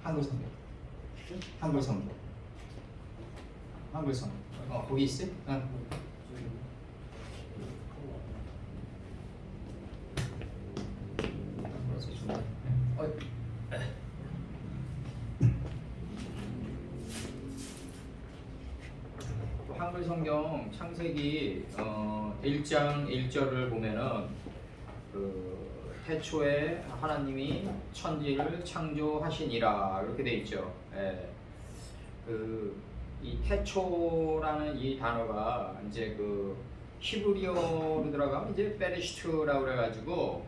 한글 성경. 한글 성경. 한글 성경. 거기 있어? 응. 한글 성경 창세기 1장 1절을 보면은 태초에 하나님이 천지를 창조하시니라 이렇게 돼 있죠. 예. 이 태초라는 이 단어가 이제 히브리어로 들어가면 이제 베레시트라고 그래가지고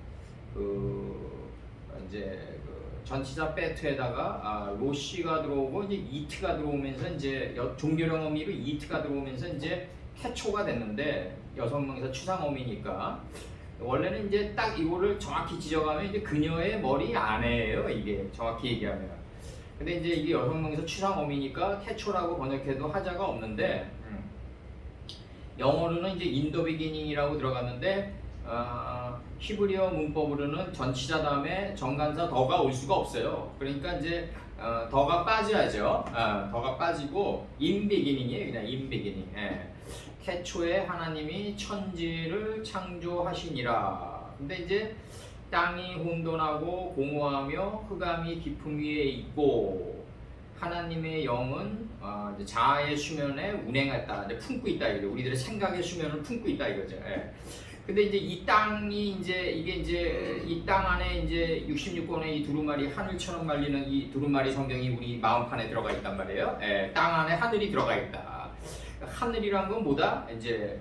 이제 전치사 베트에다가 로시가 들어오고 이제 이트가 들어오면서 이제 종교령 의미로 이트가 들어오면서 이제 태초가 됐는데 여성명사 추상어미니까 원래는 이제 딱 이거를 정확히 지적하면 이제 그녀의 머리 안에예요. 이게 정확히 얘기하면. 근데 이제 이게 여성명사 추상어미니까 태초라고 번역해도 하자가 없는데 영어로는 이제 in the beginning이라고 들어갔는데 히브리어 문법으로는 전치사 다음에 정관사 더가 올 수가 없어요. 그러니까 이제 더가 빠져야죠. 더가 빠지고 in beginning이에요. 그냥 in beginning. 예. 태초에 하나님이 천지를 창조하시니라. 근데 이제 땅이 혼돈하고 공허하며 흑암이 깊음 위에 있고 하나님의 영은 이제 자아의 수면에 운행했다. 이제 품고 있다 이거죠. 우리들의 생각의 수면을 품고 있다 이거죠. 예. 근데 이제 이 땅이 이게 이제 이 땅 안에 이제 66권의 이 두루마리 하늘처럼 말리는 이 두루마리 성경이 우리 마음판에 들어가 있단 말이에요. 예. 땅 안에 하늘이 들어가 있다. 하늘이란 건 뭐다? 이제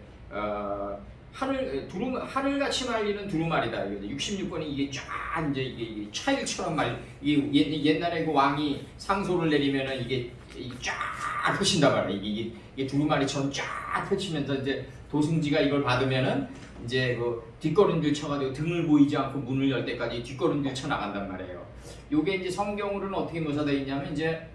하늘같이 말리는 두루마리다. 66권이 이게 쫙 이게 차일처럼 이게 옛날에 그 왕이 상소를 내리면은 이게 쫙 펼친단 말이야. 이게 두루마리처럼 쫙 펼치면서 이제 도승지가 이걸 받으면은 이제 뒷걸음질 쳐가지고 등을 보이지 않고 문을 열 때까지 뒷걸음질 쳐 나간단 말이에요. 요게 이제 성경으로는 어떻게 묘사되어 있냐면 이제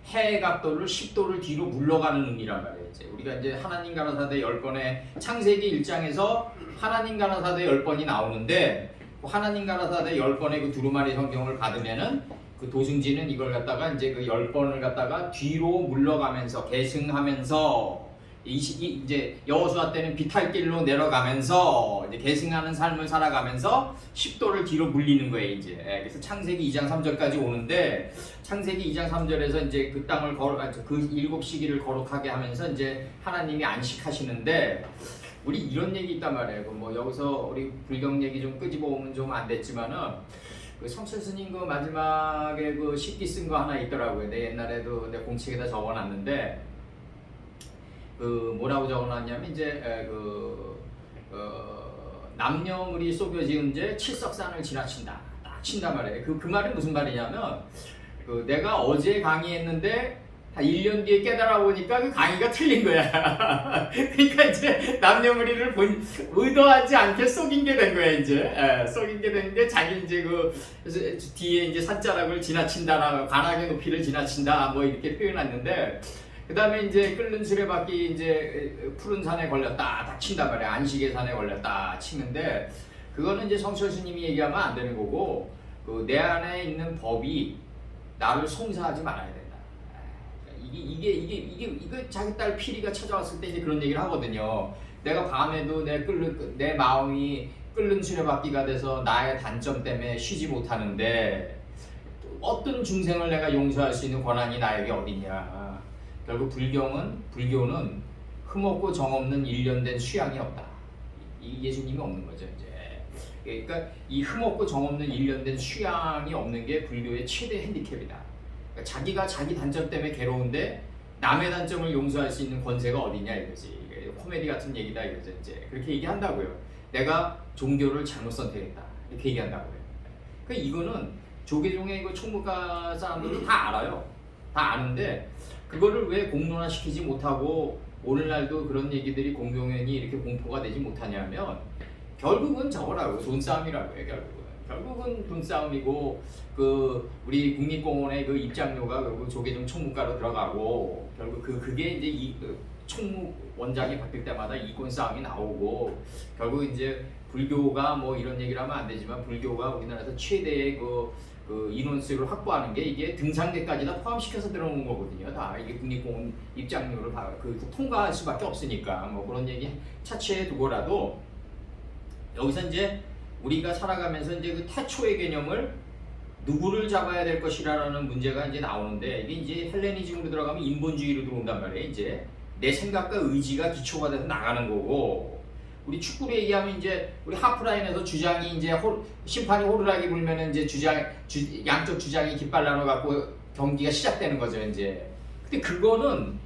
해의 각도를 10도를 뒤로 물러가는 의미란 말이에요. 우리가 이제 하나님 가라사대 10번에 창세기 1장에서 하나님 가라사대 10번이 나오는데 하나님 가라사대 10번의 그 두루마리 성경을 받으면은 그 도승지는 이걸 갖다가 이제 그 10번을 갖다가 뒤로 물러가면서 계승하면서 이제 여호수아 때는 비탈길로 내려가면서 이제 계승하는 삶을 살아가면서 10도를 뒤로 물리는 거예요. 이제 그래서 창세기 2장 3절까지 오는데 창세기 2장 3절에서 이제 그 땅을 그 일곱 시기를 거룩하게 하면서 이제 하나님이 안식하시는데 우리 이런 얘기 있단 말이에요. 뭐 여기서 우리 불경 얘기 좀 끄집어 오면 좀 안 됐지만은 그 성철 스님 그 마지막에 그 식기 쓴 거 하나 있더라고요. 내 옛날에도 내 공책에다 적어놨는데. 뭐라고 적어놨냐면 이제 남녀물이 속여지은 제 칠석산을 지나친다. 딱 친단 말이에요. 그 말이 무슨 말이냐면 내가 어제 강의했는데 한 1년 뒤에 깨달아 보니까 그 강의가 틀린 거야. 그러니까 이제 남녀무리를 의도하지 않게 속인 게 된 거야 이제. 속인 게 됐는데 자기 이제 뒤에 이제 산자락을 지나친다나 관악의 높이를 지나친다 뭐 이렇게 표현했는데. 그 다음에 이제 끓는 수레바퀴 이제 푸른 산에 걸렸다 딱 친단 말이야. 안식의 산에 걸렸다 치는데 그거는 이제 성철 스님이 얘기하면 안 되는 거고 내 안에 있는 법이 나를 송사하지 말아야 된다. 이게 자기 딸 피리가 찾아왔을 때 이제 그런 얘기를 하거든요. 내가 밤에도 내 마음이 끓는 수레바퀴가 돼서 나의 단점 때문에 쉬지 못하는데 어떤 중생을 내가 용서할 수 있는 권한이 나에게 어딨냐. 결국 불교는 흠없고 정없는 일련된 수양이 없다. 이 예수님이 없는 거죠 이제. 그러니까 이 흠없고 정없는 일련된 수양이 없는 게 불교의 최대 핸디캡이다. 그러니까 자기가 자기 단점 때문에 괴로운데 남의 단점을 용서할 수 있는 권세가 어디냐 이거지. 코미디 같은 얘기다 이거죠 이제. 그렇게 얘기한다고요. 내가 종교를 잘못 선택했다 이렇게 얘기한다고요. 그러니까 이거는 조계종의 총무과 사람들은 다 알아요. 다 아는데. 그거를 왜 공론화시키지 못하고 오늘날도 그런 얘기들이 공공연히 이렇게 공포가 되지 못하냐면 결국은 저거라고 돈싸움이라고 해요. 결국은 돈싸움이고 우리 국립공원의 그 입장료가 결국 조계종 총무과로 들어가고 결국 그게 이제 총무 원장이 바뀔 때마다 이권 싸움이 나오고 결국 이제 불교가 뭐 이런 얘기를 하면 안 되지만 불교가 우리나라에서 최대의 그 인원수를 확보하는 게 이게 등산객까지 다 포함시켜서 들어오는 거거든요. 다 이게 국립공원 입장료를 통과할 수밖에 없으니까 뭐 그런 얘기 차치해 두고라도 여기서 이제 우리가 살아가면서 이제 그 태초의 개념을 누구를 잡아야 될 것이라는 문제가 이제 나오는데 이게 이제 헬레니즘으로 들어가면 인본주의로 들어온단 말이에요. 이제 내 생각과 의지가 기초가 돼서 나가는 거고 우리 축구로 얘기하면 이제 우리 하프라인에서 주장이 이제 심판이 호루라기 불면은 이제 양쪽 주장이 깃발 나눠 갖고 경기가 시작되는 거죠. 이제 근데 그거는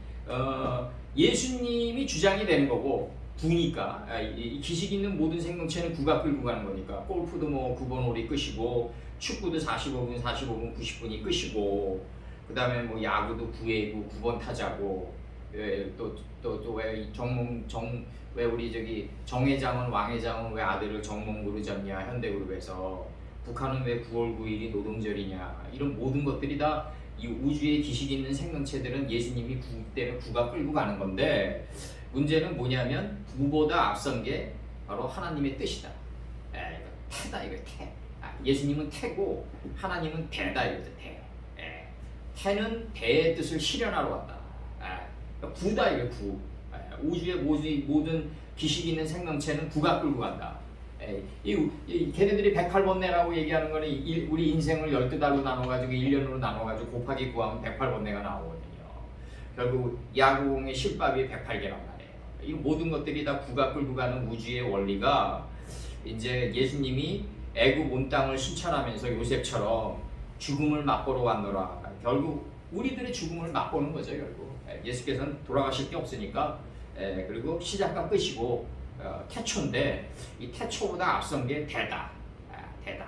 예수님이 주장이 되는 거고 구니까 이 기식 있는 모든 생명체는 구가 끌고 가는 거니까 골프도 뭐 9번 홀이 끝이고 축구도 45분 90분이 끝이고 그 다음에 뭐 야구도 9회고 9번 타자고 왜 우리 저기 정회장은 왕회장은 왜 아들을 정몽구로 잡냐 현대그룹에서 북한은 왜 9월 9일이 노동절이냐 이런 모든 것들이 다 이 우주에 기식 있는 생명체들은 예수님이 구 때문에 구가 끌고 가는 건데 문제는 뭐냐면 구보다 앞선 게 바로 하나님의 뜻이다. 이거 태다 이거 태. 예수님은 태고 하나님은 대다 이거죠 대. 태는 대의 뜻을 실현하러 왔다. 그러니까 구다 이거 구. 우주의 모든 기식 있는 생명체는 구가 끌고 간다. 걔네들이 108번뇌라고 얘기하는 거는 우리 인생을 12달로 나눠가지고 1년으로 나눠가지고 곱하기 9하면 108번뇌가 나오거든요. 결국 야구공의 실밥이 108개란 말이에요. 이 모든 것들이 다 구가 끌고 가는 우주의 원리가 이제 예수님이 애굽 온 땅을 순찰하면서 요셉처럼 죽음을 맛보러 왔노라. 결국 우리들의 죽음을 맛보는 거죠. 결국 예수께서는 돌아가실 게 없으니까 그리고 시작과 끝이고 태초인데 이 태초보다 앞선 게 대다. 대다.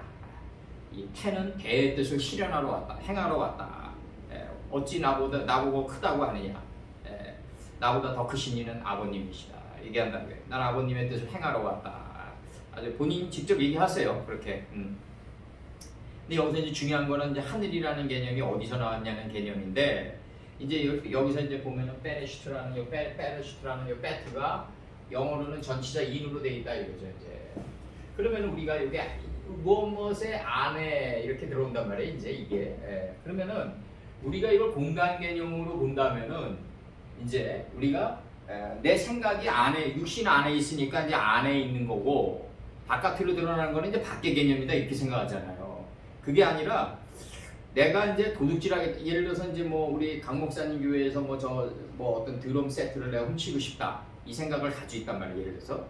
이 태는 대의 뜻을 실현하러 왔다. 행하러 왔다. 어찌 나보고 크다고 하느냐. 나보다 더 크신 이는 아버님이시다. 얘기한다는 거예요. 난 아버님의 뜻을 행하러 왔다. 아주 본인 직접 얘기하세요. 그렇게. 근데 여기서 이제 중요한 거는 이제 하늘이라는 개념이 어디서 나왔냐는 개념인데 이제 여기서 이제 보면은 페레슈트라는 요 배트가 영어로는 전치사 인으로 돼 있다 이거죠. 이제 그러면 우리가 여기 무엇의 안에 이렇게 들어온단 말이에요. 이제 이게 그러면은 우리가 이걸 공간 개념으로 본다면은 이제 우리가 내 생각이 안에 육신 안에 있으니까 이제 안에 있는 거고 바깥으로 드러나는 거는 이제 밖의 개념이다 이렇게 생각하잖아요. 그게 아니라 내가 이제 도둑질하게 예를 들어서 이제 뭐 우리 강 목사님 교회에서 뭐 어떤 드럼 세트를 내가 훔치고 싶다 이 생각을 가지고 있단 말이에요. 예를 들어서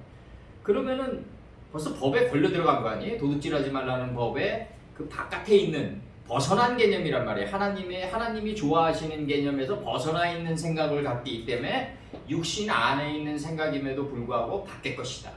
그러면은 벌써 법에 걸려 들어간 거 아니에요? 도둑질하지 말라는 법에 그 바깥에 있는 벗어난 개념이란 말이에요. 하나님이 좋아하시는 개념에서 벗어나 있는 생각을 갖기 때문에 육신 안에 있는 생각임에도 불구하고 밖의 것이다.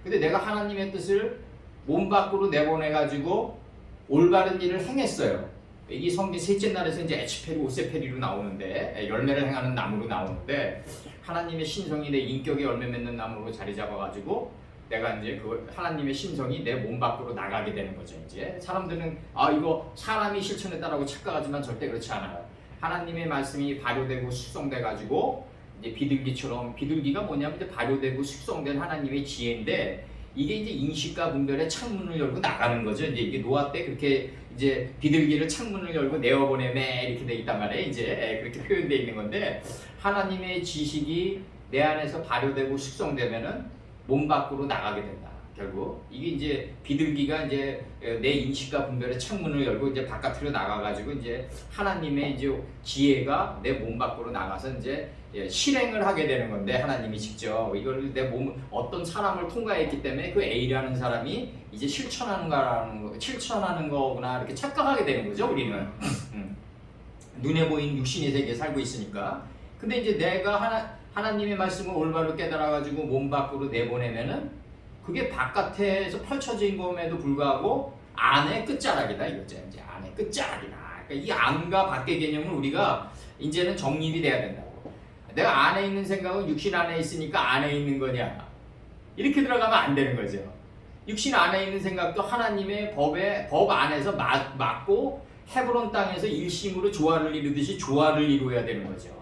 근데 내가 하나님의 뜻을 몸 밖으로 내보내가지고 올바른 일을 행했어요. 이 성경 셋째 날에서 이제 에치페리 오세페리로 나오는데 열매를 행하는 나무로 나오는데 하나님의 신성이 내 인격에 열매 맺는 나무로 자리 잡아가지고 내가 이제 그 하나님의 신성이 내 몸 밖으로 나가게 되는 거죠. 이제 사람들은 이거 사람이 실천했다라고 착각하지만 절대 그렇지 않아요. 하나님의 말씀이 발효되고 숙성돼 가지고 이제 비둘기가 뭐냐면 이제 발효되고 숙성된 하나님의 지혜인데 이게 이제 인식과 분별의 창문을 열고 나가는 거죠. 이제 이게 노아 때 그렇게 이제 비둘기를 창문을 열고 내어보내매 이렇게 돼 있단 말이에요. 이제 그렇게 표현되어 있는 건데 하나님의 지식이 내 안에서 발효되고 숙성되면은 몸 밖으로 나가게 된다. 결국 이게 이제 비둘기가 이제 내 인식과 분별의 창문을 열고 이제 바깥으로 나가가지고 이제 하나님의 이제 지혜가 내 몸 밖으로 나가서 이제 실행을 하게 되는 건데 하나님이 직접 이걸 내 몸 어떤 사람을 통과했기 때문에 그 A라는 사람이 이제 실천하는 거구나 이렇게 착각하게 되는 거죠. 우리는 눈에 보이는 육신의 세계에 살고 있으니까. 근데 이제 내가 하나님의 말씀을 올바로 깨달아가지고 몸 밖으로 내보내면은 그게 바깥에서 펼쳐진 것에도 불구하고 안의 끝자락이다 이거죠. 이제 안의 끝자락이다. 그러니까 이 안과 밖의 개념을 우리가 이제는 정립이 돼야 된다고. 내가 안에 있는 생각은 육신 안에 있으니까 안에 있는 거냐 이렇게 들어가면 안 되는 거죠. 육신 안에 있는 생각도 하나님의 법 안에서 맞고 헤브론 땅에서 일심으로 조화를 이루듯이 조화를 이루어야 되는 거죠.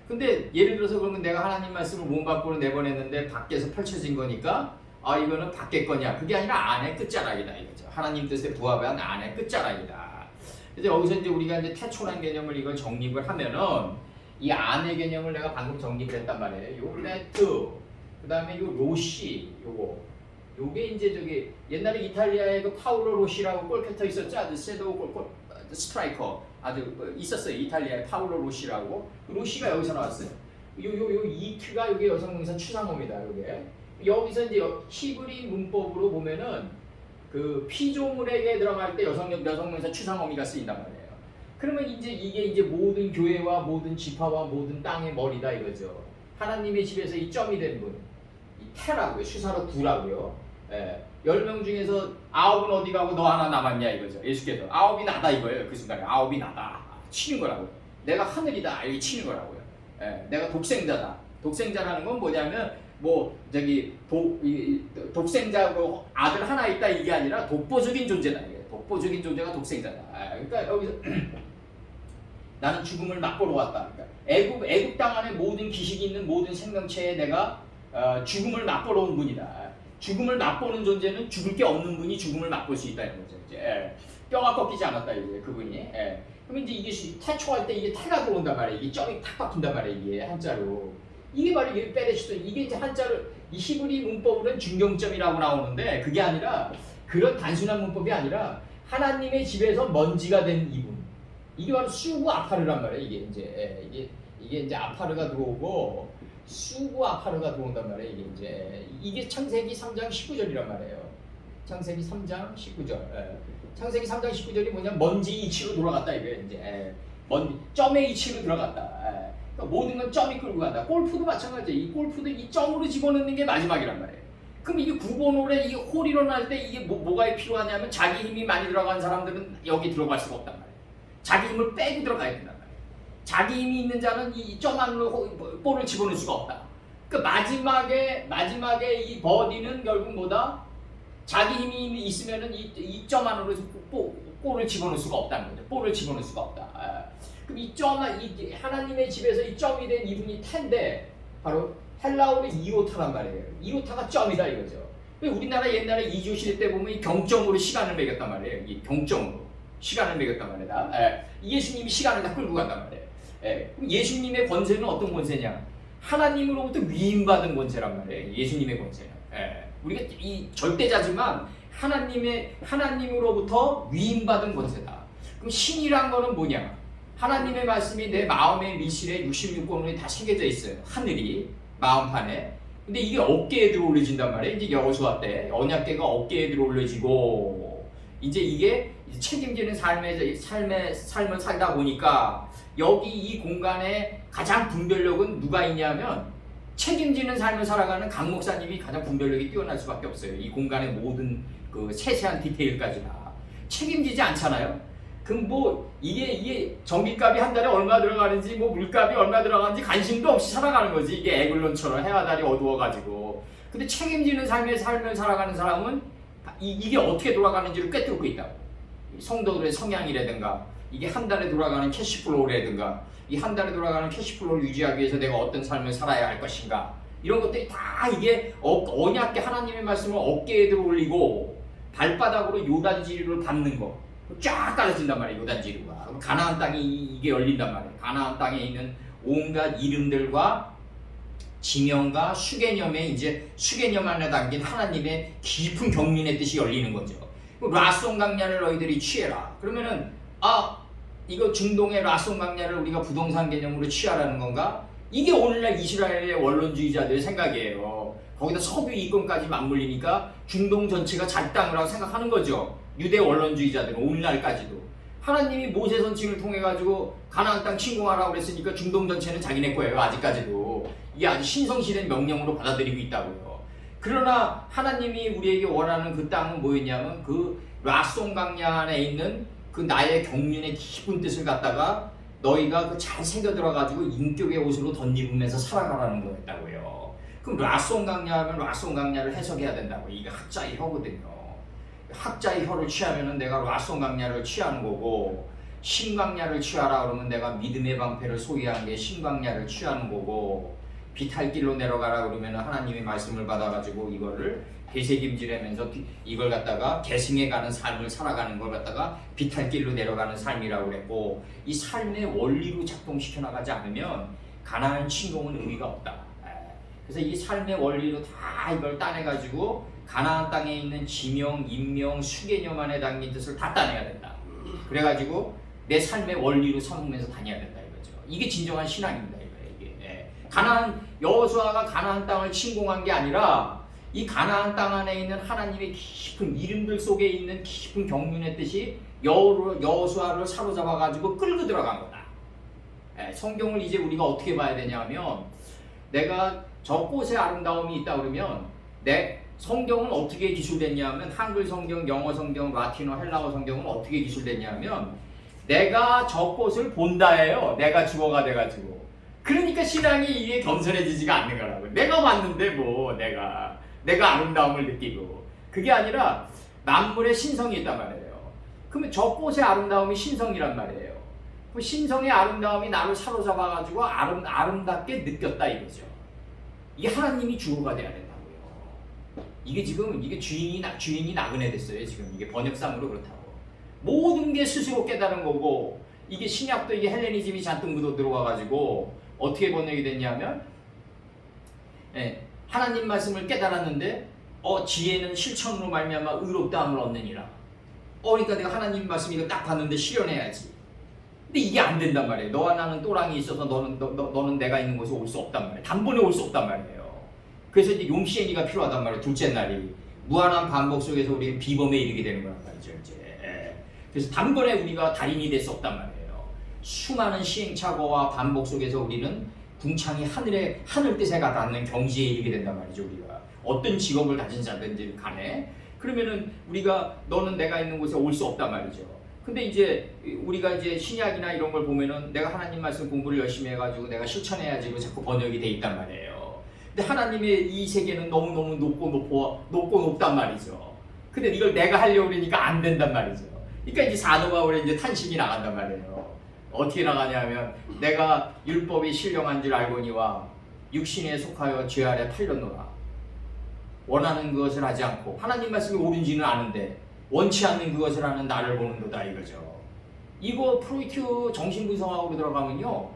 근데 예를 들어서 그러면 내가 하나님 말씀을 몸 밖으로 내보냈는데 밖에서 펼쳐진 거니까 아 이거는 밖에 거냐? 그게 아니라 안의 끝자락이다 이거죠. 하나님 뜻에 부합한 안의 끝자락이다. 그래서 여기서 이제 우리가 이제 태초란 개념을 이걸 정립을 하면은 이 안의 개념을 내가 방금 정립을 했단 말이에요. 요 레트, 그 다음에 요 로시, 요게 이제 저기 옛날에 이탈리아에 그 파울로 로시라고 골키터 있었죠. 아주 섀도우 골 스트라이커 아주 있었어요. 이탈리아에 파울로 로시라고. 그 로시가 여기서 나왔어요. 요 이트가 요게 여성명사 추상어입니다. 요게 여기서 이제 히브리 문법으로 보면은 그 피조물에게 들어갈 때 여성명사 추상어미가 쓰인단 말이에요. 그러면 이게 이제 모든 교회와 모든 지파와 모든 땅의 머리다 이거죠. 하나님의 집에서 이 점이 된 분, 이 태라고요. 수사로 9라고요. 예, 10명 중에서 9은 어디 가고 너 하나 남았냐 이거죠. 예수께서 9이 나다 이거예요. 그 순간에 9이 나다 치는 거라고요. 내가 하늘이다 이렇게 치는 거라고요. 예, 내가 독생자다. 독생자라는 건 뭐냐면 뭐 저기 독생자고 아들 하나 있다 이게 아니라 독보적인 존재다. 이게 독보적인 존재가 독생자다. 그러니까 여기서 나는 죽음을 맛보러 왔다. 그러니까 애굽 땅 안에 모든 기식이 있는 모든 생명체에 내가 죽음을 맛보러 온 분이다. 죽음을 맛보는 존재는 죽을 게 없는 분이 죽음을 맛볼 수 있다는 거죠. 이제 뼈가 꺾이지 않았다 이제 그분이. 그러면 이제 이게 태초할 때 이게 태가 들어온단 말이에요. 이게 점이 탁 박힌단 말이에요. 이게 한자로. 이게 바로 이게 페레시토. 이게 이제 한자로 이 히브리 문법으로는 중경점이라고 나오는데 그게 아니라 그런 단순한 문법이 아니라 하나님의 집에서 먼지가 된 이분. 이게 바로 수구 아파르란 말이에요. 이게 이제 이게 이제 아파르가 들어오고 수구 아파르가 들어온단 말이에요. 이게 창세기 3장 19절이란 말이에요. 창세기 3장 19절. 창세기 3장 19절이 뭐냐면 먼지 이치로 돌아갔다 이거예요. 이제 점의 이치로 들어갔다. 그러니까 모든 건 점이 끌고 간다. 골프도 마찬가지예요. 이 골프도 이 점으로 집어넣는 게 마지막이란 말이에요. 그럼 이게 9번 홀에 이 홀이 일어날 때 이게 뭐가 필요하냐면 자기 힘이 많이 들어간 사람들은 여기 들어갈 수가 없단 말이에요. 자기 힘을 빼고 들어가야 된단 말이에요. 자기 힘이 있는 자는 이 점 안으로 볼을 집어넣을 수가 없다. 그러니까 마지막에 이 버디는 결국 뭐다? 자기 힘이 있으면은 이 점 안으로 볼을 집어넣을 수가 없다는 거죠. 볼을 집어넣을 수가 없다. 그럼 이 하나님의 집에서 이 점이 된 이분이 텐데 바로 헬라어로 이오타란 말이에요. 이오타가 점이다 이거죠. 우리나라 옛날에 이주 시대 때 보면 이 경점으로 시간을 매겼단 말이에요. 이 경점으로 시간을 매겼단 말이다. 예수님이 시간을 다 끌고 간단 말이에요. 그럼 예수님의 권세는 어떤 권세냐? 하나님으로부터 위임받은 권세란 말이에요. 예수님의 권세는. 우리가 이 절대자지만 하나님으로부터 위임받은 권세다. 그럼 신이란 거는 뭐냐? 하나님의 말씀이 내 마음의 밀실에 66권으로 다 새겨져 있어요. 하늘이 마음판에. 근데 이게 어깨에 들어올려진단 말이에요. 이제 여호수아 때 언약궤가 어깨에 들어올려지고 이제 이게 책임지는 삶을 살다 보니까 여기 이 공간에 가장 분별력은 누가 있냐면 책임지는 삶을 살아가는 강 목사님이 가장 분별력이 뛰어날 수밖에 없어요. 이 공간의 모든 그 세세한 디테일까지 다 책임지지 않잖아요. 그럼 뭐 이게 전기값이 한 달에 얼마 들어가는지 뭐 물값이 얼마 들어가는지 관심도 없이 살아가는 거지. 이게 애글론처럼 해와 달이 어두워가지고. 근데 책임지는 삶을 살아가는 사람은 이게 어떻게 돌아가는지를 꿰뚫고 있다고. 성도들의 성향이라든가 이게 한 달에 돌아가는 캐시플로우라든가 이 한 달에 돌아가는 캐시플로우를 유지하기 위해서 내가 어떤 삶을 살아야 할 것인가 이런 것들이 다 이게 언약궤 하나님의 말씀을 어깨에 들어올리고 발바닥으로 요단지리를 밟는 거 쫙 깔아진단 말이에요. 요단지리가. 가나안 땅이 이게 열린단 말이에요. 가나안 땅에 있는 온갖 이름들과 지명과 수개념에 이제 수개념 안에 담긴 하나님의 깊은 경륜의 뜻이 열리는 거죠. 라송 강야를 너희들이 취해라. 그러면은 이거 중동의 라송 강야를 우리가 부동산 개념으로 취하라는 건가? 이게 오늘날 이스라엘의 원론주의자들의 생각이에요. 거기다 석유 이권까지 맞물리니까 중동 전체가 자기 땅이라고 생각하는 거죠. 유대 원론주의자들은 오늘날까지도. 하나님이 모세 선지를 통해 가지고 가나안 땅 침공하라고 그랬으니까 중동 전체는 자기네 거예요. 아직까지도. 이게 아주 신성시된 명령으로 받아들이고 있다고요. 그러나 하나님이 우리에게 원하는 그 땅은 뭐였냐면 그 라송 강야 안에 있는 그 나의 경륜의 깊은 뜻을 갖다가 너희가 그 잘 새겨 들어가지고 인격의 옷으로 덧입으면서 살아가라는 거였다고요. 그럼 라송 강야 하면 라송 강야를 해석해야 된다고. 이게 학자의 혀거든요. 학자의 혀를 취하면은 내가 라송 강야를 취하는 거고 신강야를 취하라 그러면 내가 믿음의 방패를 소유한 게 신강야를 취하는 거고 비탈길로 내려가라 그러면 하나님의 말씀을 받아가지고 이거를 되새김질하면서 이걸 갖다가 계승해 가는 삶을 살아가는 걸 갖다가 비탈길로 내려가는 삶이라고 그랬고, 이 삶의 원리로 작동시켜 나가지 않으면 가나안 침공은 의미가 없다. 그래서 이 삶의 원리로 다 이걸 따내가지고 가나안 땅에 있는 지명, 인명, 수개념 안에 담긴 뜻을 다 따내야 된다. 그래가지고 내 삶의 원리로 삼으면서 다녀야 된다 이거죠. 이게 진정한 신앙입니다. 이게 가나안, 여호수아가 가나안 땅을 침공한 게 아니라 이 가나안 땅 안에 있는 하나님의 깊은 이름들 속에 있는 깊은 경륜의 뜻이 여호수아를 사로잡아가지고 끌고 들어간 거다. 성경을 이제 우리가 어떻게 봐야 되냐면, 내가 저 꽃의 아름다움이 있다 그러면 내 성경은 어떻게 기술됐냐면, 한글 성경, 영어 성경, 라틴어, 헬라어 성경은 어떻게 기술됐냐면 내가 저 꽃을 본다예요. 내가 주어가 돼가지고. 그러니까 신앙이 이게 겸손해지지가 않는 거라고. 내가 봤는데 뭐 내가 아름다움을 느끼고, 그게 아니라 만물의 신성이 있단 말이에요. 그러면 저 꽃의 아름다움이 신성이란 말이에요. 그 신성의 아름다움이 나를 사로잡아가지고 아름답게 느꼈다 이거죠. 이게 하나님이 주어가 돼야 된다고요. 이게 지금 이게 주인이 나그네 됐어요. 지금 이게 번역상으로 그렇다고. 모든 게 스스로 깨달은 거고, 이게 신약도 이게 헬레니즘이 잔뜩 묻어 들어와가지고 어떻게 번역이 됐냐면, 하나님 말씀을 깨달았는데 지혜는 실천으로 말미암아 의롭다함을 얻느니라. 그러니까 내가 하나님 말씀 이거 딱 봤는데 실현해야지. 근데 이게 안 된단 말이에요. 너와 나는 또랑이 있어서 너는 내가 있는 곳에 올 수 없단 말이에요. 단번에 올 수 없단 말이에요. 그래서 이제 용시행위가 필요하단 말이에요. 둘째 날이 무한한 반복 속에서 우리는 비범에 이르게 되는 거란 말이죠. 이제 그래서 단번에 우리가 달인이 될 수 없단 말이에요. 수많은 시행착오와 반복 속에서 우리는 궁창이 하늘 뜻에 닿는 경지에 이르게 된단 말이죠. 우리가 어떤 직업을 가진 자든지 간에. 그러면은 우리가 너는 내가 있는 곳에 올 수 없단 말이죠. 근데 이제 우리가 이제 신약이나 이런 걸 보면은 내가 하나님 말씀 공부를 열심히 해가지고 내가 실천해야지 자꾸 번역이 돼 있단 말이에요. 근데 하나님의 이 세계는 너무너무 높단 말이죠. 근데 이걸 내가 하려고 그러니까 안 된단 말이죠. 그러니까 이제 사도바울의 이제 탄식이 나간단 말이에요. 어떻게 나가냐면, 내가 율법이 신령한 줄 알거니와 육신에 속하여 죄 아래 팔렸노라. 원하는 그것을 하지 않고, 하나님 말씀이 옳은지는 아는데 원치 않는 그것을 하는 나를 보는도다 이거죠. 이거 프로이트 정신분석학으로 들어가면요,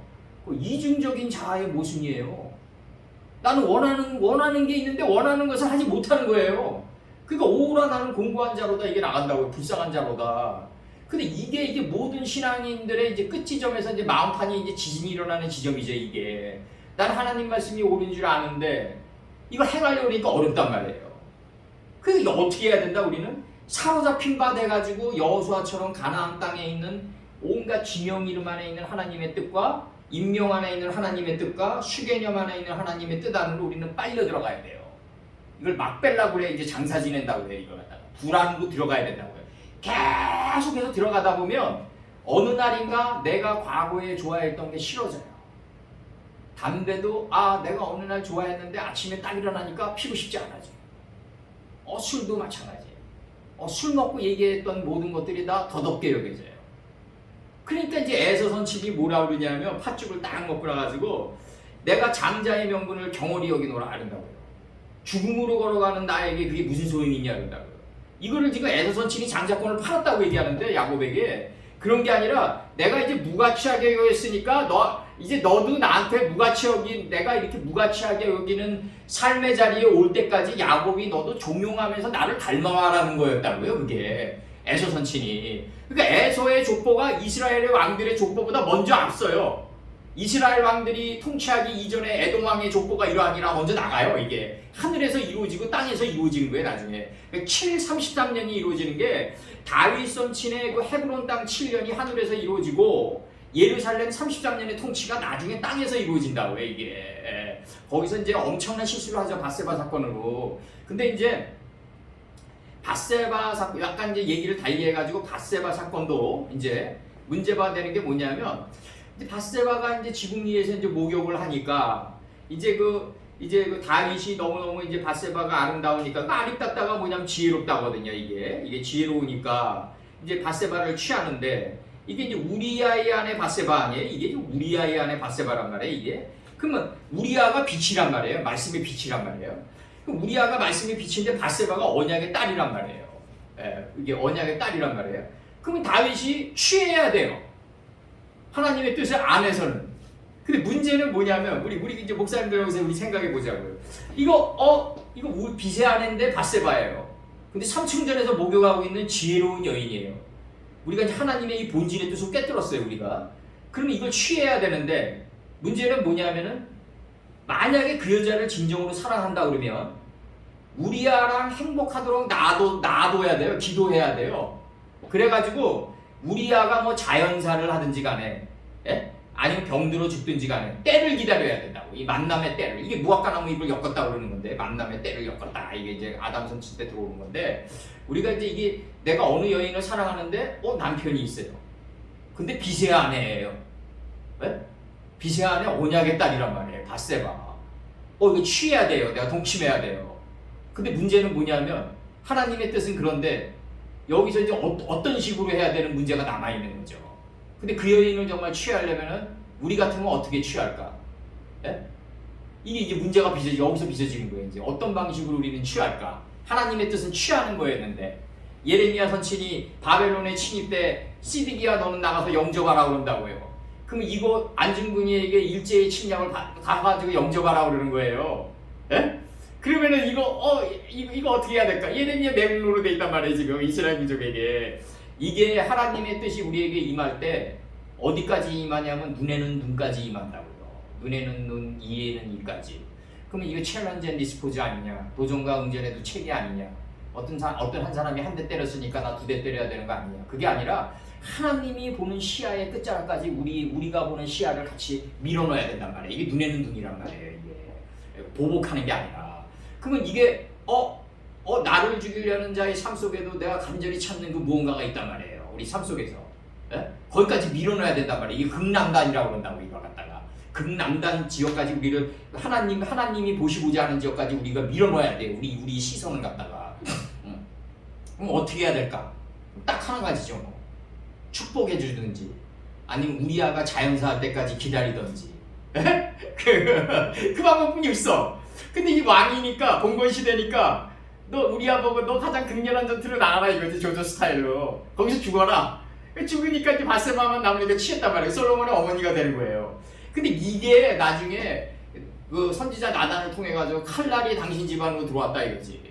이중적인 자아의 모순이에요. 나는 원하는 게 있는데 원하는 것을 하지 못하는 거예요. 그러니까 오라 나는 공고한 자로다 이게 나간다고요. 불쌍한 자로다. 근데 이게 모든 신앙인들의 이제 끝 지점에서 이제 마음판이 이제 지진이 일어나는 지점이죠. 이게 난 하나님 말씀이 옳은 줄 아는데 이걸 행하려고 하니까 어렵단 말이에요. 그러니까 어떻게 해야 된다? 우리는 사로잡힌 바 돼가지고 여호수아처럼 가나안 땅에 있는 온갖 지명 이름 안에 있는 하나님의 뜻과 인명 안에 있는 하나님의 뜻과 수개념 안에 있는 하나님의 뜻 안으로 우리는 빨려 들어가야 돼요. 이걸 막 빼려고 그래. 이제 장사 지낸다고 그래. 이걸 갖다가 불안으로 들어가야 된다고요. 계속해서 들어가다 보면 어느 날인가 내가 과거에 좋아했던 게 싫어져요. 담배도 내가 어느 날 좋아했는데 아침에 딱 일어나니까 피고 싶지 않아져. 술도 마찬가지예요. 술 먹고 얘기했던 모든 것들이 다 더덥게 여겨져요. 그러니까 이제 에서선집이 뭐라 그러냐면, 팥죽을 딱 먹고 나가지고 내가 장자의 명분을 경홀히 여기노라 아른다고요. 죽음으로 걸어가는 나에게 그게 무슨 소용이 있냐 그런다고요. 이거를 지금 에서선친이 장자권을 팔았다고 얘기하는데, 야곱에게. 그런 게 아니라 내가 이제 무가치하게 여겼으니까 너도 나한테 내가 이렇게 무가치하게 여기는 삶의 자리에 올 때까지 야곱이 너도 종용하면서 나를 닮아와라는 거였다고요. 그게 에서선친이. 그러니까 에서의 족보가 이스라엘의 왕들의 족보보다 먼저 앞서요. 이스라엘 왕들이 통치하기 이전에 에돔 왕의 족보가 이러하니라 먼저 나가요. 이게 하늘에서 이루어지고 땅에서 이루어지는 거예요. 나중에 733년이 이루어지는 게 다윗 선친의 그 헤브론 땅 7년이 하늘에서 이루어지고 예루살렘 33년의 통치가 나중에 땅에서 이루어진다고요. 이게 거기서 이제 엄청난 실수를 하죠. 밧세바 사건으로. 근데 이제 밧세바 사건 약간 이제 얘기를 달리 해가지고 밧세바 사건도 이제 문제가 되는 게 뭐냐면, 밧세바가 이제 지붕 위에서 이제 목욕을 하니까 이제 그 다윗이 너무너무 이제 밧세바가 아름다우니까, 아립답다가 뭐냐면 지혜롭다거든요. 이게 지혜로우니까 이제 밧세바를 취하는데, 이게 이제 우리아의 안에 밧세바 아니에요? 이게 우리아의 안에 밧세바란 말이에요. 이게 그러면 우리아가 빛이란 말이에요. 말씀의 빛이란 말이에요. 우리아가 말씀이 비친데 밧세바가 언약의 딸이란 말이에요. 예, 이게 언약의 딸이란 말이에요. 그러면 다윗이 취해야 돼요. 하나님의 뜻을 안에서는. 근데 문제는 뭐냐면 우리 이제 목사님들 여기서 우리 생각해 보자고요. 이거 빚의 아내인데 밧세바예요. 근데 삼층전에서 목욕하고 있는 지혜로운 여인이에요. 우리가 이제 하나님의 이 본질의 뜻을 깨뜨렸어요, 우리가. 그러면 이걸 취해야 되는데 문제는 뭐냐면은 만약에 그 여자를 진정으로 사랑한다 그러면 우리아랑 행복하도록 놔둬야 돼요. 기도해야 돼요. 그래가지고 우리아가 뭐 자연사를 하든지 간에, 예? 아니면 병들어 죽든지 간에 때를 기다려야 된다고. 이 만남의 때를. 이게 무화과나무 잎을 엮었다 그러는 건데, 만남의 때를 엮었다. 이게 이제 아담 선칠 때 들어오는 건데, 우리가 이제 이게 내가 어느 여인을 사랑하는데 남편이 있어요. 근데 빚의 아내예요. 예? 빚의 아내 언약의 딸이란 말이에요. 밧세바. 이거 취해야 돼요. 내가 동침해야 돼요. 근데 문제는 뭐냐면 하나님의 뜻은 그런데 여기서 이제 어떤 식으로 해야 되는 문제가 남아있는 거죠. 근데 그 여인을 정말 취하려면은 우리 같으면 어떻게 취할까? 예? 이게 이제 문제가 여기서 빚어지는 거예요. 이제 어떤 방식으로 우리는 취할까? 하나님의 뜻은 취하는 거였는데 예레미야 선친이 바벨론에 침입 때 시드기야 너는 나가서 영접하라 그런다고요. 그럼 이거 안중근이에게 일제의 침략을 가가지고 영접하라 그러는 거예요. 예? 그러면은 이거 어떻게 해야 될까? 예레미야 맹로로 돼 있단 말이에요. 지금 이스라엘 민족에게. 이게 하나님의 뜻이 우리에게 임할 때 어디까지 임하냐면 눈에는 눈까지 임한다고요. 눈에는 눈, 이에는 이까지. 그러면 이거 챌린지 앤 리스포즈 아니냐? 도전과 응전에도 책이 아니냐? 어떤 한 사람이 한 대 때렸으니까 나 두 대 때려야 되는 거 아니냐? 그게 아니라 하나님이 보는 시야의 끝자락까지 우리가 보는 시야를 같이 밀어넣어야 된단 말이에요. 이게 눈에는 눈이란 말이에요. 이게 보복하는 게 아니라. 그러면 이게 나를 죽이려는 자의 삶 속에도 내가 간절히 찾는 그 무언가가 있단 말이에요. 우리 삶 속에서. 예? 거기까지 밀어넣어야 된단 말이에요. 이게 극남단이라고 그런다고 이걸 갖다가. 극남단 지역까지 우리를 하나님이 보시고자 하는 지역까지 우리가 밀어넣어야 돼요. 우리 시선을 갖다가. 그럼 어떻게 해야 될까? 딱 한 가지죠. 뭐. 축복해 주든지 아니면 우리아가 자연사 할 때까지 기다리든지 그 방법뿐이 없어. 근데 이 왕이니까 봉건 시대니까 너 우리아 보고 너 가장 극렬한 전투로 나가라 이거지. 조조 스타일로 거기서 죽어라. 죽으니까 이제 밧세바만 남으니까 취했단 말이에요. 솔로몬의 어머니가 되는 거예요. 근데 이게 나중에 그 선지자 나단을 통해 가지고 칼날이 당신 집안으로 들어왔다 이거지.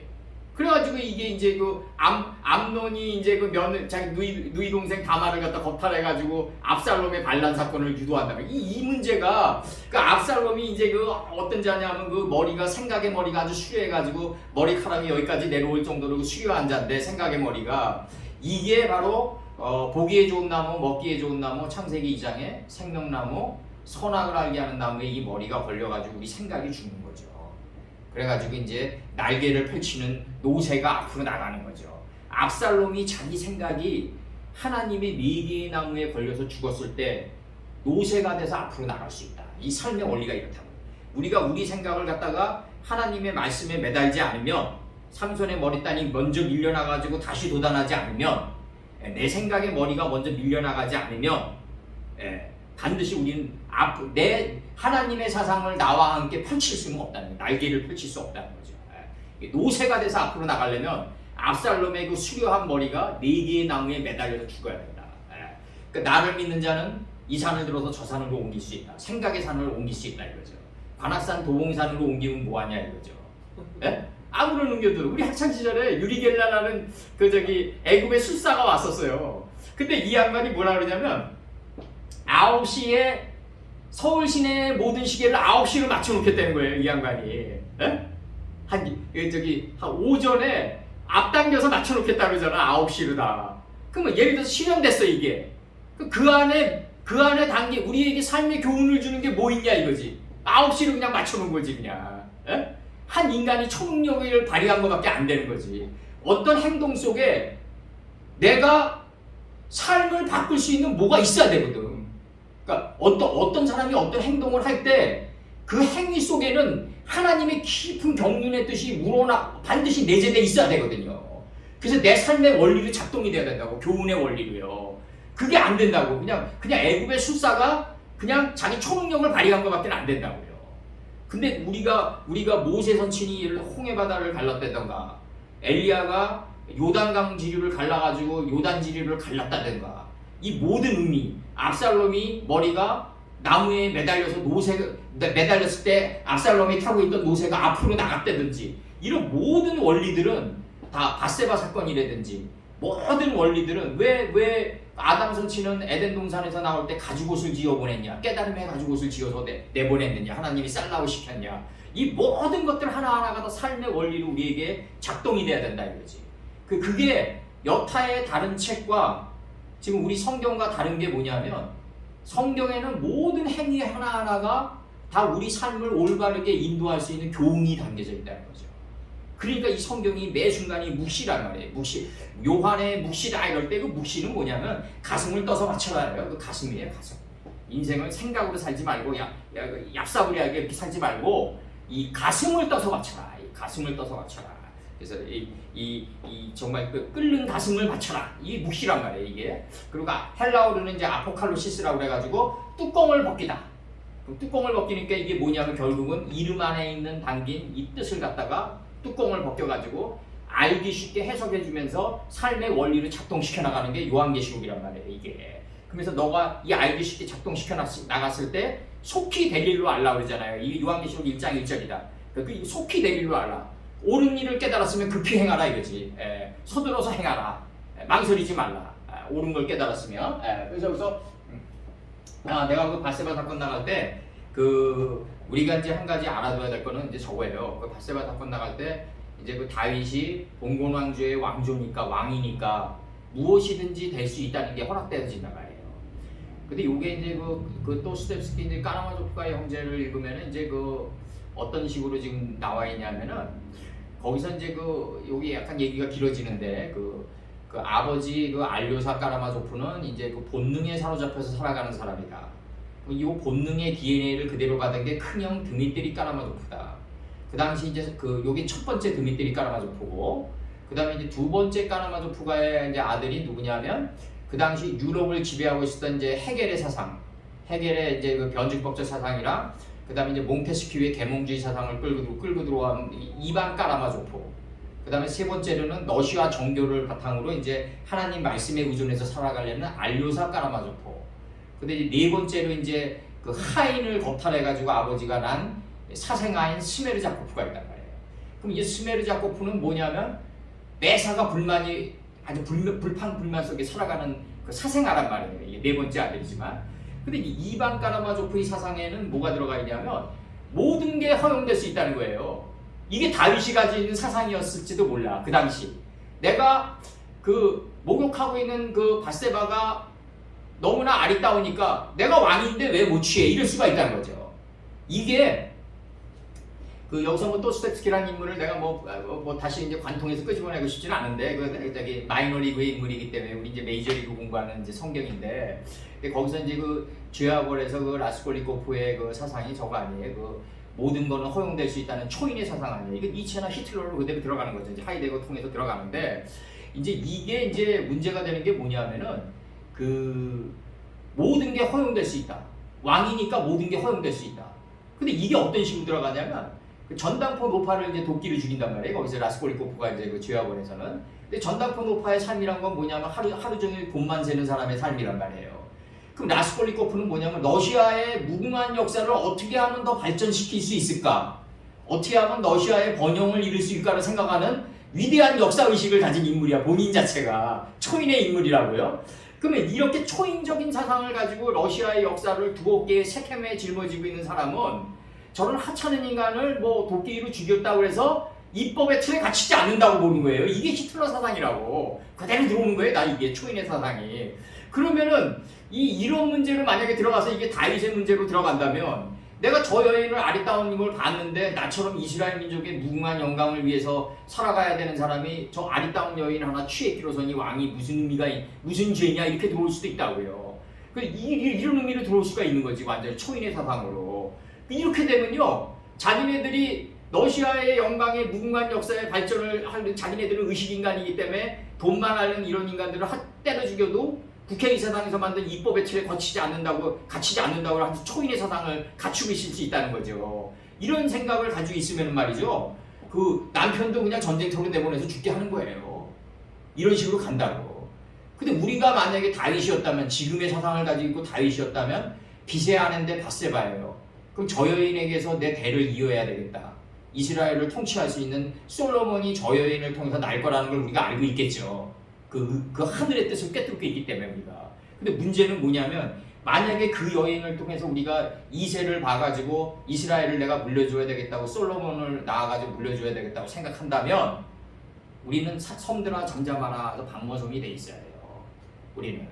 그래가지고 이게 이제 그 암논이 이제 그 자기 누이 동생 다말을 갖다 겁탈해가지고 압살롬의 반란 사건을 유도한다면 이 문제가 그 압살롬이 이제 그 어떤 자냐면 그 머리가 생각의 머리가 아주 수려해가지고 머리카락이 여기까지 내려올 정도로 수려한 자인데 생각의 머리가 이게 바로 보기에 좋은 나무 먹기에 좋은 나무 창세기 2장의 생명나무 선악을 알게 하는 나무에 이 머리가 걸려가지고 우리 생각이 죽는 거죠. 그래가지고 이제 날개를 펼치는 노새가 앞으로 나가는 거죠. 압살롬이 자기 생각이 하나님의 4개의 나무에 걸려서 죽었을 때 노새가 돼서 앞으로 나갈 수 있다. 이 삶의 원리가 이렇다고. 우리가 우리 생각을 갖다가 하나님의 말씀에 매달지 않으면 삼손의 머리단이 먼저 밀려나가지고 다시 돋아나지 않으면 내 생각의 머리가 먼저 밀려나가지 않으면 반드시 우리는 내 하나님의 사상을 나와 함께 펼칠 수는 없다는 거예요. 날개를 펼칠 수 없다는 거죠. 노새가 돼서 앞으로 나가려면 압살롬의 그 수려한 머리가 4개의 나무에 매달려서 죽어야 된다. 그러니까 나를 믿는 자는 이 산을 들어서 저 산으로 옮길 수 있다. 생각의 산을 옮길 수 있다 이거죠. 관악산 도봉산으로 옮기면 뭐하냐 이거죠. 아무런 옮겨도 우리 학창 시절에 유리겔라라는 애굽의 술사가 왔었어요. 근데 이 양반이 뭐라 그러냐면 9시에 서울 시내 모든 시계를 9시로 맞춰놓겠다는 거예요. 이 양반이. 한 오전에 앞당겨서 맞춰놓겠다 그러잖아. 9시로 다. 그러면 예를 들어서 실현됐어 이게. 그 안에 우리에게 삶의 교훈을 주는 게 뭐 있냐 이거지. 9시로 그냥 맞춰놓은 거지 그냥. 한 인간이 초능력을 발휘한 것밖에 안 되는 거지. 어떤 행동 속에 내가 삶을 바꿀 수 있는 뭐가 있어야 되거든. 그러니까 어떤 사람이 어떤 행동을 할 때 그 행위 속에는 하나님의 깊은 경륜의 뜻이 반드시 내재돼 있어야 되거든요. 그래서 내 삶의 원리로 작동이 돼야 된다고. 교훈의 원리로요. 그게 안 된다고. 그냥 애굽의 술사가 그냥 자기 초능력을 발휘한 것밖에 안 된다고요. 근데 우리가 모세 선친이 홍해 바다를 갈랐다던가 엘리야가 요단강 지류를 갈라가지고 요단 지류를 갈랐다던가 이 모든 의미 압살롬이 머리가 나무에 매달려서 매달렸을 때 압살롬이 타고 있던 노새가 앞으로 나갔다든지 이런 모든 원리들은 다 바세바 사건이라든지 모든 원리들은 왜 아담 선치는 에덴 동산에서 나올 때 가죽옷을 지어보냈냐 깨달음의 가죽옷을 지어서 내보냈느냐 하나님이 쌀라고 시켰냐 이 모든 것들 하나하나가 다 삶의 원리로 우리에게 작동이 돼야 된다 이거지. 그게 여타의 다른 책과 지금 우리 성경과 다른 게 뭐냐면 성경에는 모든 행위 하나하나가 다 우리 삶을 올바르게 인도할 수 있는 교훈이 담겨져 있다는 거죠. 그러니까 이 성경이 매 순간이 묵시란 말이에요. 묵시. 요한의 묵시다 이럴 때 그 묵시는 뭐냐면 가슴을 떠서 맞춰라요. 그 가슴이에요, 가슴. 인생을 생각으로 살지 말고 얍사부리하게 이렇게 살지 말고 이 가슴을 떠서 맞춰라. 이 가슴을 떠서 맞춰라. 그래서 이 정말 그 끓는 가슴을 맞춰라. 이게 묵시란 말이에요, 이게. 그리고 헬라어로는 이제 아포칼로시스라고 그래가지고 뚜껑을 벗기다. 뚜껑을 벗기니까 이게 뭐냐면 결국은 이름 안에 있는 담긴 이 뜻을 갖다가 뚜껑을 벗겨가지고 알기 쉽게 해석해주면서 삶의 원리를 작동시켜 나가는 게 요한계시록이란 말이에요, 이게. 그러면서 너가 이 알기 쉽게 작동시켜 나갔을 때 속히 될 일로 알라 그러잖아요. 이게 요한계시록 1장 1절이다. 그 속히 될 일로 알라. 옳은 일을 깨달았으면 급히 행하라 이거지. 서둘러서 행하라. 망설이지 말라. 옳은 걸 깨달았으면. 그래서 내가 그 바세바 사건 나갈 때 우리가 이제 한 가지 알아둬야 될 거는 이제 저거예요. 그 바세바 사건 나갈 때 이제 그 다윗이 봉건 왕조의 왕조니까 왕이니까 무엇이든지 될 수 있다는 게 허락되어진단 말이에요. 근데 요게 이제 또 스텝스키 이제 까라마조프가의 형제를 읽으면은 이제 어떤 식으로 지금 나와 있냐면은 거기서 이제 여기 약간 얘기가 길어지는데 그 아버지 알료사 까라마조프는 이제 본능에 사로잡혀서 살아가는 사람이다. 이 본능의 DNA를 그대로 받은 게 큰형 드미트리 까라마조프다. 그 당시 이제 요게 첫 번째 드미트리 까라마조프고, 그 다음에 이제 두 번째 까라마조프가의 이제 아들이 누구냐면 그 당시 유럽을 지배하고 있었던 이제 헤겔의 사상, 헤겔의 이제 변증법적 사상이랑 그 다음에 이제 몽테스키우의 계몽주의 사상을 끌고 들어온 이반 까라마조프. 그 다음에 세 번째로는 러시아 정교를 바탕으로 이제 하나님 말씀에 의존해서 살아가려는 알료사 까라마조프. 근데 이제 네 번째로 이제 하인을 거탈해가지고 아버지가 난 사생아인 스메르자코프가 있단 말이에요. 그럼 이 스메르자코프는 뭐냐면 매사가 불만이 아주 불평불만 속에 살아가는 사생아란 말이에요. 이게 네 번째 아들이지만. 근데 이 이반 까라마조프의 사상에는 뭐가 들어가 있냐면 모든 게 허용될 수 있다는 거예요. 이게 다윗이 가지고 있는 사상이었을지도 몰라. 그 당시 내가 목욕하고 있는 바세바가 너무나 아리따우니까 내가 왕인데 왜 못 취해? 이럴 수가 있다는 거죠. 이게 여기서 또스텝스키라는 인물을 내가 다시 이제 관통해서 끄집어내고 싶지는 않은데 저기 마이너리그의 인물이기 때문에 우리 이제 메이저리그 공부하는 이제 성경인데 거기서 이제 죄악월에서 라스콜리코프의 사상이 저거 아니에요. 모든 거는 허용될 수 있다는 초인의 사상 아니에요. 이거 니체나 히틀러로 그대로 들어가는 거죠. 이제 하이데거 통해서 들어가는데 이제 이게 이제 문제가 되는 게 뭐냐면은 모든 게 허용될 수 있다. 왕이니까 모든 게 허용될 수 있다. 근데 이게 어떤 식으로 들어가냐면 전당포 노파를 이제 도끼를 죽인단 말이에요. 거기서 라스콜리코프가 이제 죄악원에서는. 근데 전당포 노파의 삶이란 건 뭐냐면 하루 종일 돈만 세는 사람의 삶이란 말이에요. 그럼 라스콜리코프는 뭐냐면 러시아의 무궁한 역사를 어떻게 하면 더 발전시킬 수 있을까? 어떻게 하면 러시아의 번영을 이룰 수 있을까를 생각하는 위대한 역사의식을 가진 인물이야. 본인 자체가 초인의 인물이라고요. 그러면 이렇게 초인적인 사상을 가지고 러시아의 역사를 두껍게 세켐에 짊어지고 있는 사람은 저런 하찮은 인간을 도끼로 죽였다고 해서 입법의 틀에 갇히지 않는다고 보는 거예요. 이게 히틀러 사상이라고. 그대로 들어오는 거예요. 이게 초인의 사상이. 그러면은 이런 문제를 만약에 들어가서 이게 다윗의 문제로 들어간다면 내가 저 여인을 아리따운 걸 봤는데 나처럼 이스라엘 민족의 무궁한 영광을 위해서 살아가야 되는 사람이 저 아리따운 여인 하나 취했기로서니 왕이 무슨 죄냐 이렇게 들어올 수도 있다고요. 이런 의미로 들어올 수가 있는 거지. 완전히 초인의 사상으로. 이렇게 되면요 자기네들이 러시아의 영광의 무궁한 역사의 발전을 하는 자기네들은 의식인간이기 때문에 돈만 하는 이런 인간들을 때려 죽여도 국회의사당에서 만든 입법의 틀에 갇히지 않는다고 아주 초인의 사상을 갖추고 있을 수 있다는 거죠. 이런 생각을 가지고 있으면 말이죠. 그 남편도 그냥 전쟁터로 내보내서 죽게 하는 거예요. 이런 식으로 간다고. 근데 우리가 만약에 다윗이었다면, 지금의 사상을 가지고 있고 다윗이었다면 빚의 아내인데 밧세바예요. 그럼 저 여인에게서 내 대를 이어야 되겠다. 이스라엘을 통치할 수 있는 솔로몬이 저 여인을 통해서 날 거라는 걸 우리가 알고 있겠죠. 그 하늘의 뜻을 꿰뚫고 있기 때문에 우리가. 근데 문제는 뭐냐면, 만약에 그 여인을 통해서 우리가 이세를 봐가지고 이스라엘을 내가 물려줘야 되겠다고, 솔로몬을 낳아가지고 물려줘야 되겠다고 생각한다면 우리는 섬들아 잠잠하라 그 반모섬이 돼 있어야 돼요. 우리는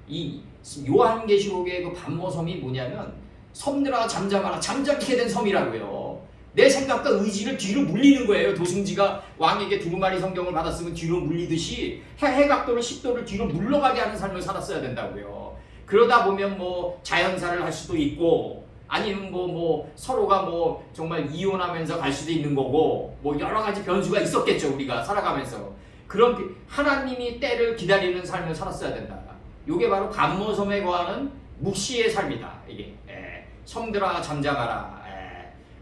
이 요한계시록의 그 반모섬이 뭐냐면, 섬들아 잠잠하라, 잠잠케 된 섬이라고요. 내 생각과 의지를 뒤로 물리는 거예요. 도승지가 왕에게 두루마리 성경을 받았으면 뒤로 물리듯이 해각도를 10도를 뒤로 물러가게 하는 삶을 살았어야 된다고요. 그러다 보면 뭐 자연사를 할 수도 있고, 아니면 뭐 서로가 뭐 정말 이혼하면서 갈 수도 있는 거고, 뭐 여러 가지 변수가 있었겠죠. 우리가 살아가면서 그런 하나님이 때를 기다리는 삶을 살았어야 된다. 이게 바로 반모섬에 거하는 묵시의 삶이다. 이게 섬들아 잠잠하라.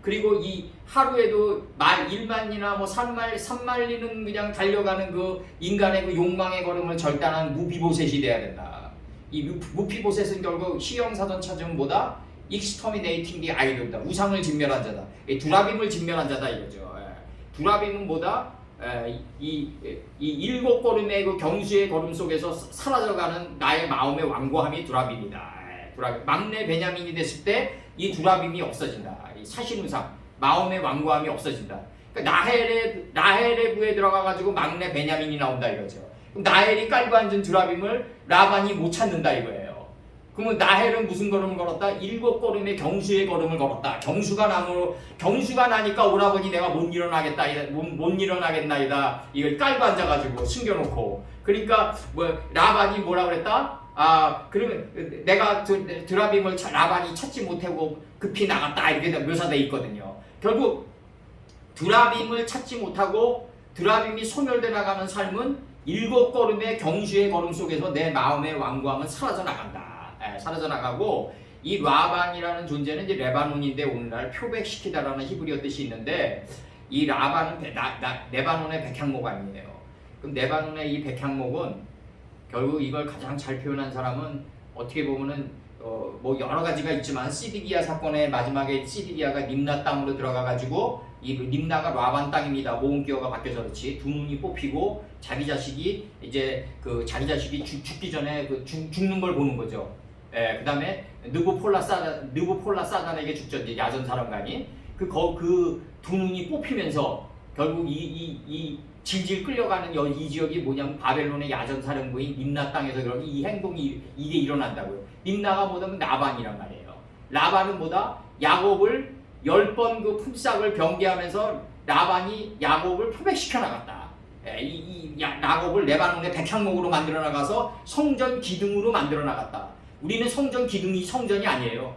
그리고 이 하루에도 말 1만이나 뭐 3만리는 그냥 달려가는 그 인간의 그 욕망의 걸음을 절단한 무비보셋이 돼야 된다. 이 무비보셋은 결국 시형사전 찾으면 뭐다? exterminating the idol이다. 우상을 진멸한 자다. 두라빔을 진멸한 자다 이거죠. 두라빔은 뭐다? 이 7걸음의 그 경수의 걸음 속에서 사라져가는 나의 마음의 완고함이 두라빔이다. 두라빔. 막내 베냐민이 됐을 때 이 두라빔이 없어진다. 이 사신우상, 마음의 완고함이 없어진다. 그러니까 나헬의 들어가가지고 막내 베냐민이 나온다 이거죠. 그럼 나헬이 깔고 앉은 두라빔을 라반이 못 찾는다 이거예요. 그러면 나헬은 무슨 걸음을 걸었다? 7걸음의 경수의 걸음을 걸었다. 경수가 나니까 오라버니 내가 못 일어나겠나이다. 이걸 깔고 앉아가지고 숨겨놓고. 그러니까 라반이 뭐라 그랬다? 그러면 내가 드라빔을 라반이 찾지 못하고 급히 나갔다 이렇게 묘사되어 있거든요. 결국 드라빔을 찾지 못하고 드라빔이 소멸돼 나가는 삶은 7걸음의 경주의 걸음 속에서 내 마음의 완고함은 사라져 나간다. 사라져 나가고, 이 라반이라는 존재는 이제 레바논인데 오늘날 표백시키다라는 히브리어 뜻이 있는데, 이 라반은 레바논의 백향목 아니에요. 그럼 레바논의 이 백향목은 결국 이걸 가장 잘 표현한 사람은 어떻게 보면은 뭐 여러 가지가 있지만, 시디기야 사건의 마지막에 시디기야가 림나 땅으로 들어가가지고, 이 림나가 라반 땅입니다. 모음기어가 바뀌어서 그렇지. 두 눈이 뽑히고 자기 자식이 죽기 전에 죽는 걸 보는 거죠. 그 다음에 느보폴라 사단에게 죽죠. 이제 야전 사령관이 그 두 눈이 뽑히면서 결국 이 질질 끌려가는 이 지역이 뭐냐면 바벨론의 야전사령부인 림나 땅에서 그런 이 행동이 이게 일어난다고요. 림나가 뭐냐면 라반이란 말이에요. 라반은 뭐다? 야곱을 10번 그 품삯을 병기하면서 라반이 야곱을 표백시켜 나갔다. 야곱을 레바논의 백향목으로 만들어 나가서 성전 기둥으로 만들어 나갔다. 우리는 성전 기둥이 성전이 아니에요.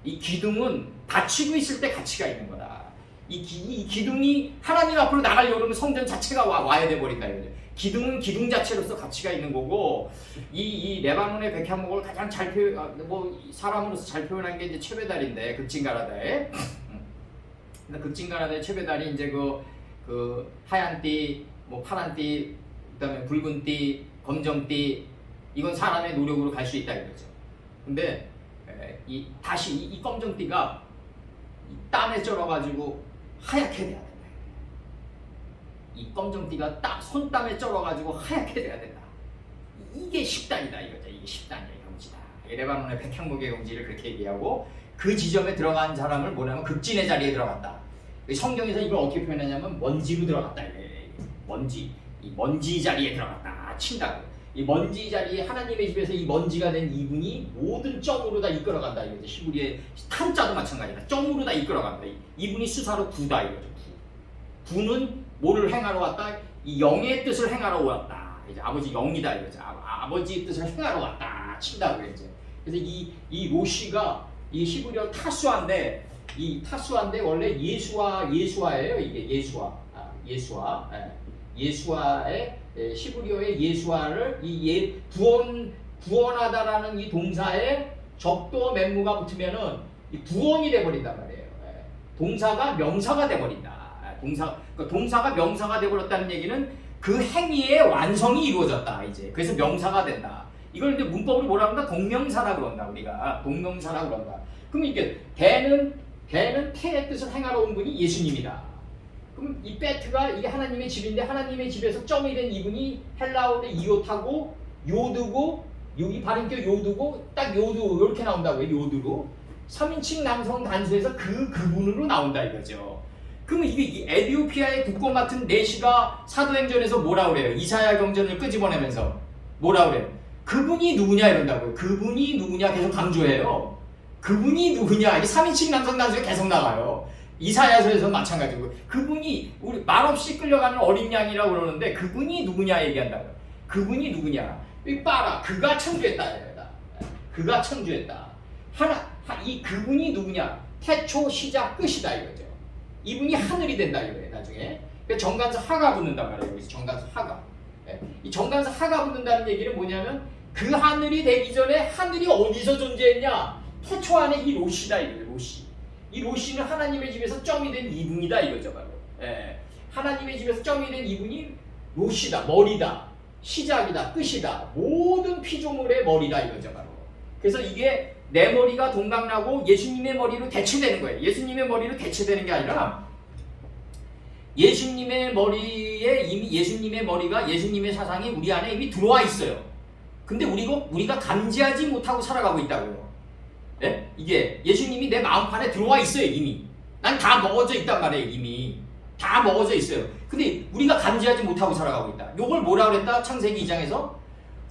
이 기둥은 닫히고 있을 때 가치가 있는 거다. 이 기둥이 하나님 앞으로 나가려고 그러면 성전 자체가 와야 돼 버린다 이거죠. 기둥은 기둥 자체로서 가치가 있는 거고, 이 레바논의 백향목을 가장 잘 사람으로서 잘 표현한 게 이제 채베달인데, 극진가라다에. 극진가라다의 채베달이 이제 그 하얀 띠, 뭐 파란 띠, 그다음에 붉은 띠, 검정 띠, 이건 사람의 노력으로 갈 수 있다 이거죠. 근데 다시 이 검정 띠가 땀에 쩔어가지고 하얗게 돼야 된다. 이 검정띠가 손땀에 쩔어가지고 하얗게 돼야 된다. 이게 10단이다 이거죠. 이게 10단이야 경지다. 레바논의 백향목의 경지를 그렇게 얘기하고, 그 지점에 들어간 사람을 뭐냐면 극진의 자리에 들어갔다. 성경에서 이걸 어떻게 표현하냐면 먼지로 들어갔다. 이 먼지 자리에 들어갔다 친다고. 이 먼지 자리에, 하나님의 집에서 이 먼지가 된 이분이 모든 점으로 다 이끌어간다 이거죠. 히브리의 탄자도 마찬가지다. 점으로 다 이끌어간다. 이분이 수사로 구다 이거죠. 구는 뭐를 행하러 왔다? 이 영의 뜻을 행하러 왔다. 이제 아버지 영이다 이거죠. 아버지의 뜻을 행하러 왔다 친다고 이제. 그래서 이 로시가 이 히브리어 타수아인데, 이 타수아인데 원래 예수아예요. 이게 예수아의 히브리어의 예수아를 구원하다라는 이 동사에 적도 맨무가 붙으면은 이 구원이 돼 버린단 말이에요. 동사가 명사가 돼버린다. 동사가 명사가 돼버렸다는 얘기는 그 행위의 완성이 이루어졌다. 이제 그래서 명사가 된다. 이걸 이제 문법으로 뭐라 그런다? 동명사라 그런다. 우리가 동명사라 그런다. 그럼 이게 대는 태의 뜻을 행하러 온 분이 예수님이다. 그럼 이 베트가 이게 하나님의 집인데 하나님의 집에서 점이 된 이분이 헬라어의 이옷하고 요드고 여기 발음격 요드고 딱 요드 이렇게 나온다고요. 요드로 3인칭 남성 단수에서 그분으로 나온다 이거죠. 그러면 이게 이 에티오피아의 국고 맡은 내시가 사도행전에서 뭐라 그래요? 이사야 경전을 끄집어내면서 뭐라 그래요? 그분이 누구냐 이런다고요. 그분이 누구냐 계속 강조해요. 그분이 누구냐 이게 3인칭 남성 단수가 계속 나가요. 이사야서에서 마찬가지고 그분이 우리 말없이 끌려가는 어린 양이라고 그러는데 그분이 누구냐 얘기한다고요. 그분이 누구냐? 이 봐라. 그가 창조했다. 그가 창조했다. 이 그분이 누구냐? 태초, 시작, 끝이다 이거죠. 이분이 하늘이 된다 이거예요. 나중에 정관사 하가 붙는단 말이에요. 여기서 정관사 하가. 이 정관사 하가 붙는다는 얘기는 뭐냐면 그 하늘이 되기 전에 하늘이 어디서 존재했냐? 태초 안에 이 로시다 이거예요. 로시. 이 로시는 하나님의 집에서 점이 된 이분이다 이거죠 바로. 하나님의 집에서 점이 된 이분이 로시다, 머리다, 시작이다, 끝이다, 모든 피조물의 머리다 이거죠 바로. 그래서 이게 내 머리가 동강나고 예수님의 머리로 대체되는 거예요. 예수님의 머리로 대체되는 게 아니라 예수님의 머리에 이미 예수님의 머리가 예수님의 사상이 우리 안에 이미 들어와 있어요. 근데 우리가 감지하지 못하고 살아가고 있다고요. 예? 이게 예수님이 내 마음판에 들어와 있어요 이미. 난 다 먹어져 있단 말이에요 이미. 다 먹어져 있어요. 근데 우리가 감지하지 못하고 살아가고 있다. 요걸 뭐라 그랬다? 창세기 2장에서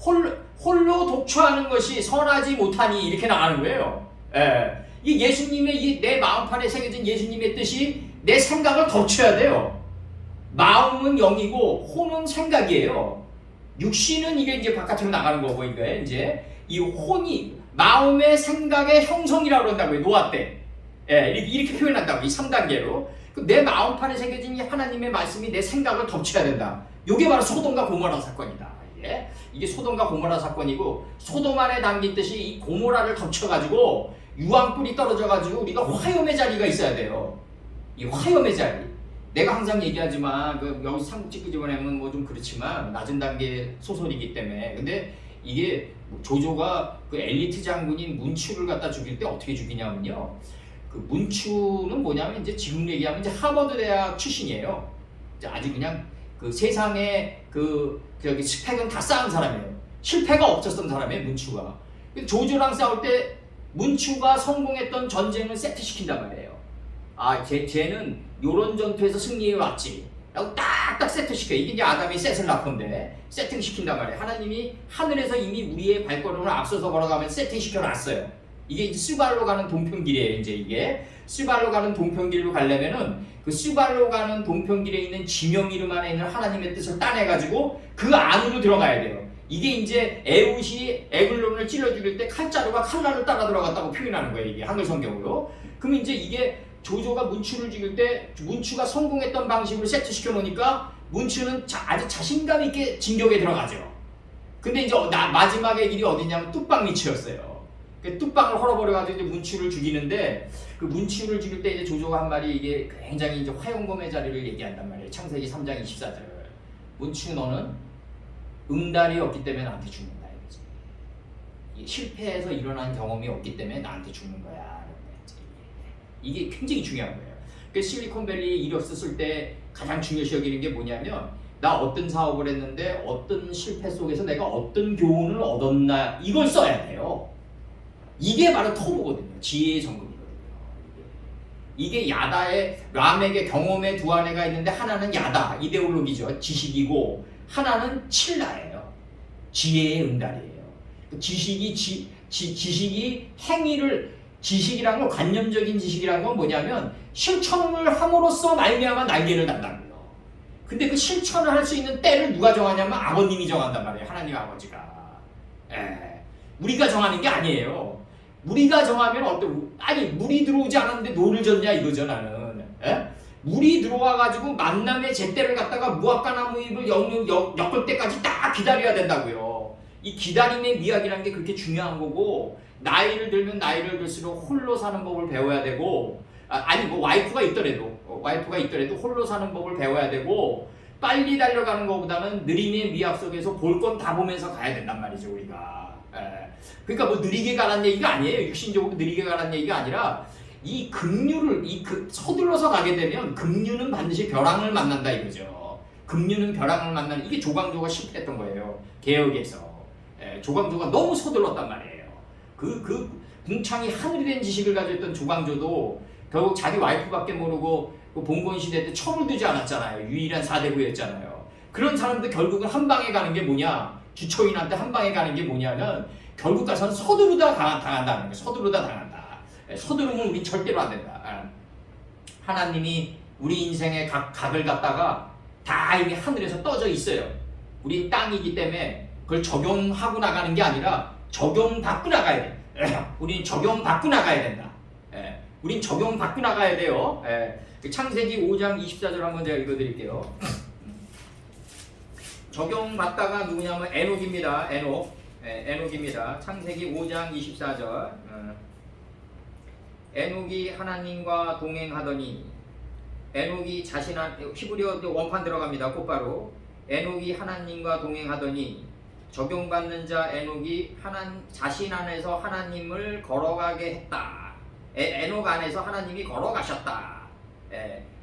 홀로 독초하는 것이 선하지 못하니 이렇게 나가는 거예요. 이 예수님의 내 마음판에 새겨진 예수님의 뜻이 내 생각을 덮쳐야 돼요. 마음은 영이고 혼은 생각이에요. 육신은 이게 이제 바깥으로 나가는 거고 이게 이제 이 혼이 마음의 생각의 형성이라고 그런다고요. 노아 때. 이렇게 표현한다고. 이 3단계로. 내 마음판에 새겨진 이 하나님의 말씀이 내 생각을 덮쳐야 된다. 이게 바로 소돔과 고모라 사건이다. 이게 소돔과 고모라 사건이고 소돔 안에 담긴 뜻이 이 고모라를 덮쳐가지고 유황불이 떨어져가지고 우리가 화염의 자리가 있어야 돼요. 이 화염의 자리. 내가 항상 얘기하지만 여기서 삼국지 끄집어내면 뭐 좀 그렇지만 낮은 단계 소설이기 때문에 근데 이게 조조가 그 엘리트 장군인 문추를 갖다 죽일 때 어떻게 죽이냐면요. 그 문추는 뭐냐면 이제 지금 얘기하면 이제 하버드 대학 출신이에요. 이제 아주 그냥 그 세상에 저기 스펙은 다 쌓은 사람이에요. 실패가 없었던 사람이에요, 문추가. 조조랑 싸울 때 문추가 성공했던 전쟁을 세트시킨단 말이에요. 쟤는 요런 전투에서 승리해 왔지. 라고 딱딱 세트시켜요. 이게 이제 아담이 셋을 낳건데 세팅시킨단 말이에요. 하나님이 하늘에서 이미 우리의 발걸음을 앞서서 걸어가면 세팅시켜 놨어요. 이게 이제 스발로 가는 동편길이에요. 이제 이게 스발로 가는 동편길로 가려면은 그 스발로 가는 동편길에 있는 지명 이름 안에 있는 하나님의 뜻을 따내가지고 그 안으로 들어가야 돼요. 이게 이제 에훗이 에글론을 찔러 죽일 때 칼자루가 칼날을 따라 들어갔다고 표현하는 거예요. 이게 한글 성경으로. 그럼 이제 이게 조조가 문추를 죽일 때 문추가 성공했던 방식으로 세트시켜 놓으니까 문추는 아주 자신감 있게 진격에 들어가죠. 근데 이제 마지막의 길이 어디냐면 뚝방 밑이었어요. 그 뚝방을 헐어버려가지고 이제 문추를 죽이는데 그 문추를 죽일 때 이제 조조가 한 말이 이게 굉장히 이제 화용검의 자리를 얘기한단 말이에요. 창세기 3장 24절. 문추 너는 응달이 없기 때문에 나한테 죽는다 이거지. 이게 실패해서 일어난 경험이 없기 때문에 나한테 죽는 거야. 이게 굉장히 중요한 거예요. 그 실리콘밸리에 이뤘을 때 가장 중요시 여기는 게 뭐냐면 나 어떤 사업을 했는데 어떤 실패 속에서 내가 어떤 교훈을 얻었나 이걸 써야 돼요. 이게 바로 터보거든요. 지혜의 정금이거든요. 이게 야다의 람에게 경험의 두 아내가 있는데 하나는 야다 이데올로기죠. 지식이고 하나는 칠라예요. 지혜의 응달이에요. 지식이 행위를 지식이란 건 관념적인 지식이란 건 뭐냐면 실천을 함으로써 말미암아 날개를 단다고요. 근데 그 실천을 할 수 있는 때를 누가 정하냐면 아버님이 정한단 말이에요. 하나님 아버지가. 우리가 정하는 게 아니에요. 우리가 정하면 물이 들어오지 않았는데 노를 젓냐 이거죠 나는. 물이 들어와가지고 만남의 제때를 갖다가 무화과나무 잎을 엮을 때까지 딱 기다려야 된다고요. 이 기다림의 미학이라는 게 그렇게 중요한 거고 나이를 들면 나이를 들수록 홀로 사는 법을 배워야 되고 아니 뭐 와이프가 있더라도 홀로 사는 법을 배워야 되고 빨리 달려가는 것보다는 느림의 미학 속에서 볼 건 다 보면서 가야 된단 말이죠 우리가. 그러니까 뭐 느리게 가라는 얘기가 아니에요. 육신적으로 느리게 가라는 얘기가 아니라 이 급류를 서둘러서 가게 되면 급류는 반드시 벼랑을 만난다 이거죠. 급류는 벼랑을 만나는 이게 조광조가 실패했던 거예요. 개혁에서. 조광조가 너무 서둘렀단 말이에요. 그 궁창이 하늘이 된 지식을 가지고 있던 조광조도 결국 자기 와이프밖에 모르고 그 봉건 시대 때 철을 두지 않았잖아요. 유일한 4대부였잖아요. 그런 사람들 결국은 한 방에 가는 게 뭐냐? 주초인한테 한 방에 가는 게 뭐냐면 결국 가서는 서두르다 당한다는 거예요. 서두르다 당한다. 서두르면 우린 절대로 안 된다. 하나님이 우리 인생의 각을 갖다가 다 이미 하늘에서 떠져 있어요. 우린 땅이기 때문에 그걸 적용하고 나가는 게 아니라 적용받고 나가야 돼. 우린 적용받고 나가야 된다. 우린 적용받고 나가야 돼요. 창세기 5장 24절 한번 제가 읽어드릴게요. 적용받다가 누구냐면 에녹입니다. 에녹입니다. 창세기 5장 24절. 에녹이 하나님과 동행하더니 에녹이 히브리어 원판 들어갑니다. 곧바로 에녹이 하나님과 동행하더니 적용받는 자 에녹이 자신 안에서 하나님을 걸어가게 했다. 에녹 안에서 하나님이 걸어가셨다.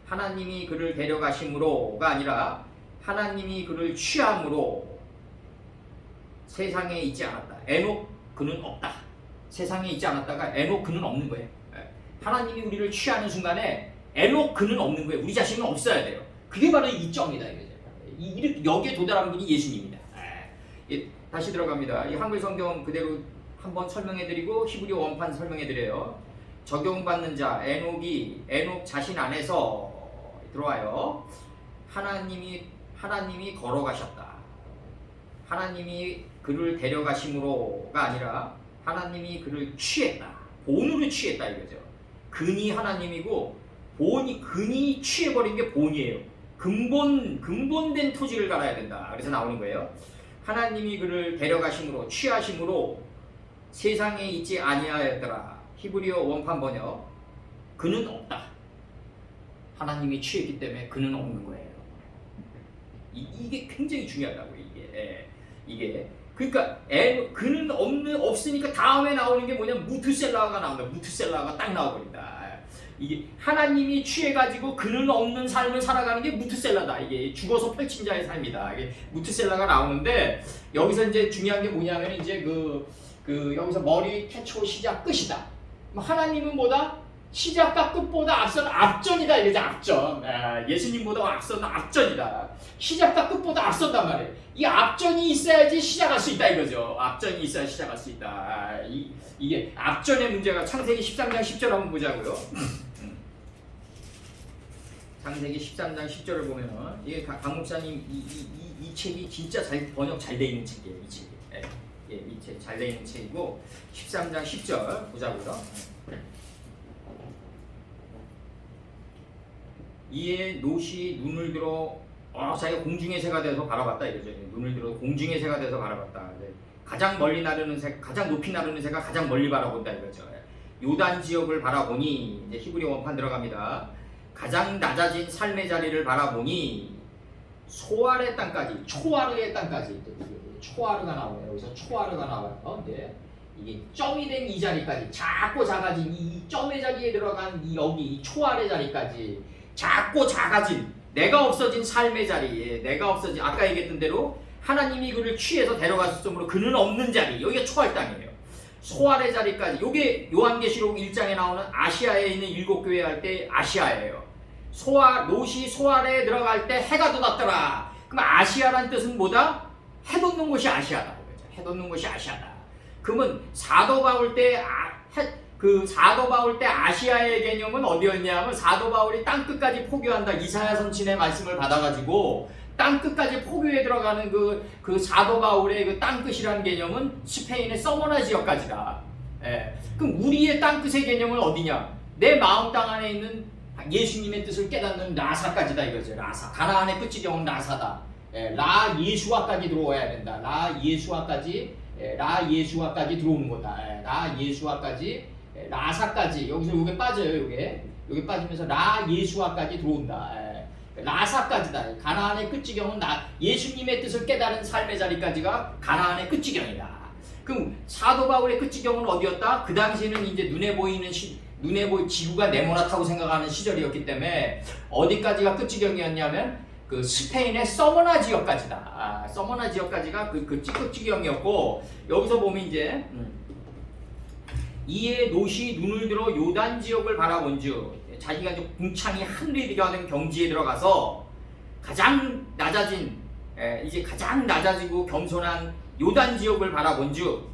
하나님이 그를 데려가심으로가 아니라 하나님이 그를 취함으로 세상에 있지 않았다. 에녹 그는 없다. 세상에 있지 않았다가 에녹 그는 없는 거예요. 하나님이 우리를 취하는 순간에 에녹 그는 없는 거예요. 우리 자신은 없어야 돼요. 그게 바로 이점이다. 여기에 도달한 분이 예수님입니다. 다시 들어갑니다. 이 한글 성경 그대로 한번 설명해드리고 히브리어 원판 설명해드려요. 적용받는 자 에녹 자신 안에서 들어와요. 하나님이 걸어가셨다. 하나님이 그를 데려가심으로가 아니라 하나님이 그를 취했다. 본으로 취했다 이거죠. 근이 하나님이고 근이 취해버린 게 본이에요. 근본된 토지를 갈아야 된다. 그래서 나오는 거예요. 하나님이 그를 데려가심으로 취하심으로 세상에 있지 아니하였더라. 히브리어 원판 번역. 그는 없다. 하나님이 취했기 때문에 그는 없는 거예요. 이게 굉장히 중요하다고 이게. 그러니까 그는 없으니까 다음에 나오는 게 뭐냐면 무투셀라가 나온다. 무투셀라가 딱 나와버린다. 이게 하나님이 취해가지고 그는 없는 삶을 살아가는 게 무투셀라다. 이게 죽어서 펼친 자의 삶이다. 이게 무투셀라가 나오는데 여기서 이제 중요한 게 뭐냐면 이제 여기서 머리 태초 시작 끝이다. 하나님은 뭐다? 시작과 끝보다 앞선 앞전이다 이거죠. 앞전. 예수님보다 앞선 앞전이다. 시작과 끝보다 앞선단 말이에요. 이 앞전이 있어야지 시작할 수 있다 이거죠. 앞전이 있어야 시작할 수 있다. 이게 앞전의 문제가 창세기 13장 10절 한번 보자고요. 창세기 13장 10절을 보면은 이게 강 목사님 이 책이 진짜 번역 잘 돼 있는 책이에요. 이 책이. 이 책 잘 돼 있는 책이고 13장 10절 보자고요. 이에 롯이 눈을 들어 자기가 공중의 새가 돼서 바라봤다 이거죠. 눈을 들어 공중의 새가 돼서 바라봤다. 가장 멀리 나르는 새, 가장 높이 나르는 새가 가장 멀리 바라본다 이거죠. 요단 지역을 바라보니 이제 히브리 원판 들어갑니다. 가장 낮아진 삶의 자리를 바라보니 소아르의 땅까지, 초아르의 땅까지, 초아르가 나와요. 여기서 초아르가 나와요. 이게 점이 된 이 자리까지, 작고 작아진 이 점의 자리에 들어간 이 초아르의 자리까지, 작고 작아진 내가 없어진 삶의 자리에, 내가 없어진 아까 얘기했던 대로 하나님이 그를 취해서 데려갔을 정도로 그는 없는 자리, 여기가 초할 땅이에요. 소아의 자리까지. 요게 요한계시록 1장에 나오는 아시아에 있는 7교회 할 때 아시아예요. 롯이 소아에 들어갈 때 해가 돋았더라. 그럼 아시아란 뜻은 뭐다? 해 돋는 곳이 아시아다. 해 돋는 곳이 아시아다. 그러면 사도 바울 때 사도 바울 때 아시아의 개념은 어디였냐면 사도 바울이 땅끝까지 포교한다. 이사야 선지의 말씀을 받아가지고 땅끝까지 포교에 들어가는 그 사도 바울의 그 땅끝이라는 개념은 스페인의 서머나 지역까지다. 그럼 우리의 땅끝의 개념은 어디냐? 내 마음 땅 안에 있는 예수님의 뜻을 깨닫는 라사까지다 이거죠. 라사. 가나안의 끝이 경은 라사다. 라 예수와까지 들어와야 된다. 라 예수와까지 들어오는 거다. 라 예수와까지 라사까지 여기서 요게 빠져요. 요게 빠지면서 라 예수아까지 들어온다. 라사까지다. 가나안의 끝지경은 예수님의 뜻을 깨달은 삶의 자리까지가 가나안의 끝지경이다. 그럼 사도 바울의 끝지경은 어디였다? 그 당시에는 이제 눈에 보이는 지구가 네모나다고 생각하는 시절이었기 때문에 어디까지가 끝지경이었냐면 그 스페인의 서머나 지역까지다. 서머나 지역까지가 그 끝지경이었고, 여기서 보면 이제 이에 롯이 눈을 들어 요단 지역을 바라본즉 자기가 이제 궁창이 하늘에 이르는 경지에 들어가서 가장 낮아진 이제 가장 낮아지고 겸손한 요단 지역을 바라본즉